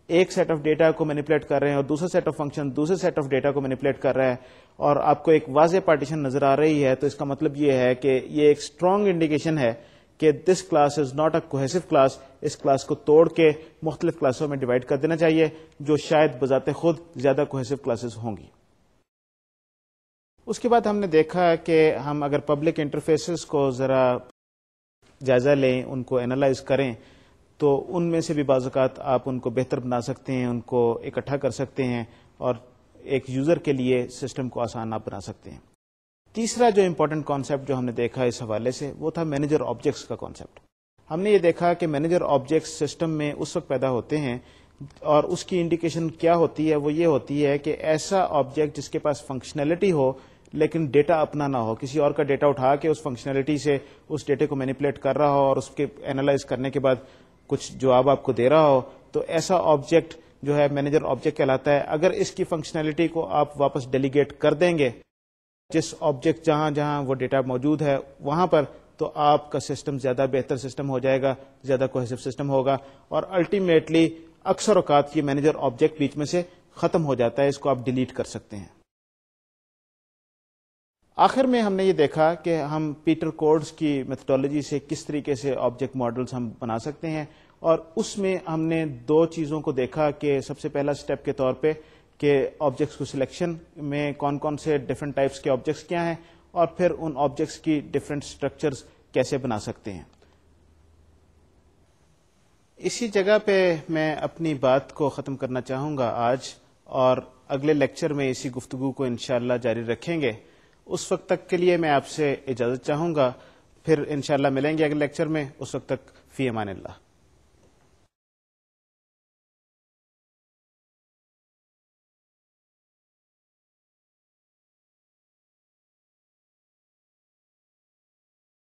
[SPEAKER 1] ایک سیٹ آف ڈیٹا کو مینیپولیٹ کر رہے ہیں اور دوسرا سیٹ آف فنکشن دوسرے سیٹ آف ڈیٹا کو مینیپولیٹ کر رہا ہے, اور آپ کو ایک واضح پارٹیشن نظر آ رہی ہے, تو اس کا مطلب یہ ہے کہ یہ ایک اسٹرانگ انڈیکیشن ہے کہ this class is not a cohesive class. اس کلاس کو توڑ کے مختلف کلاسوں میں ڈیوائڈ کر دینا چاہیے, جو شاید بذات خود زیادہ کوہیسو کلاسز ہوں گی. اس کے بعد ہم نے دیکھا کہ ہم اگر پبلک انٹرفیسز کو ذرا جائزہ لیں, ان کو اینالائز کریں, تو ان میں سے بھی بعض اوقات آپ ان کو بہتر بنا سکتے ہیں, ان کو اکٹھا کر سکتے ہیں اور ایک یوزر کے لیے سسٹم کو آسان آپ بنا سکتے ہیں. تیسرا جو امپورٹنٹ کانسیپٹ جو ہم نے دیکھا اس حوالے سے وہ تھا مینیجر آبجیکٹس کا کانسیپٹ. ہم نے یہ دیکھا کہ مینیجر آبجیکٹس سسٹم میں اس وقت پیدا ہوتے ہیں اور اس کی انڈیکیشن کیا ہوتی ہے, وہ یہ ہوتی ہے کہ ایسا آبجیکٹ جس کے پاس فنکشنلٹی ہو لیکن ڈیٹا اپنا نہ ہو, کسی اور کا ڈیٹا اٹھا کے اس فنکشنلٹی سے اس ڈیٹے کو مینیپولیٹ کر رہا ہو اور اس کے اینالائز کرنے کے بعد کچھ جواب آپ کو دے رہا ہو, تو ایسا آبجیکٹ جو ہے مینیجر آبجیکٹ کہلاتا ہے. اگر اس کی فنکشنلٹی کو آپ واپس ڈیلیگیٹ کر دیں گے جس آبجیکٹ جہاں جہاں وہ ڈیٹا موجود ہے وہاں پر, تو آپ کا سسٹم زیادہ بہتر سسٹم ہو جائے گا, زیادہ کوہیسو سسٹم ہوگا, اور الٹیمیٹلی اکثر اوقات یہ مینیجر آبجیکٹ بیچ میں سے ختم ہو جاتا ہے, اس کو آپ ڈیلیٹ کر سکتے ہیں. آخر میں ہم نے یہ دیکھا کہ ہم پیٹر کورٹز کی میتھڈالوجی سے کس طریقے سے آبجیکٹ ماڈلز ہم بنا سکتے ہیں, اور اس میں ہم نے 2 چیزوں کو دیکھا کہ سب سے پہلا سٹیپ کے طور پہ کہ آبجیکٹس کو سلیکشن میں کون کون سے ڈفرنٹ ٹائپس کے آبجیکٹس کیا ہیں, اور پھر ان آبجیکٹس کی ڈفرنٹ اسٹرکچرز کیسے بنا سکتے ہیں. اسی جگہ پہ میں اپنی بات کو ختم کرنا چاہوں گا آج, اور اگلے لیکچر میں اسی گفتگو کو انشاءاللہ جاری رکھیں گے. اس وقت تک کے لیے میں آپ سے اجازت چاہوں گا, پھر انشاءاللہ ملیں گے اگلے لیکچر میں. اس وقت تک فی امان اللہ.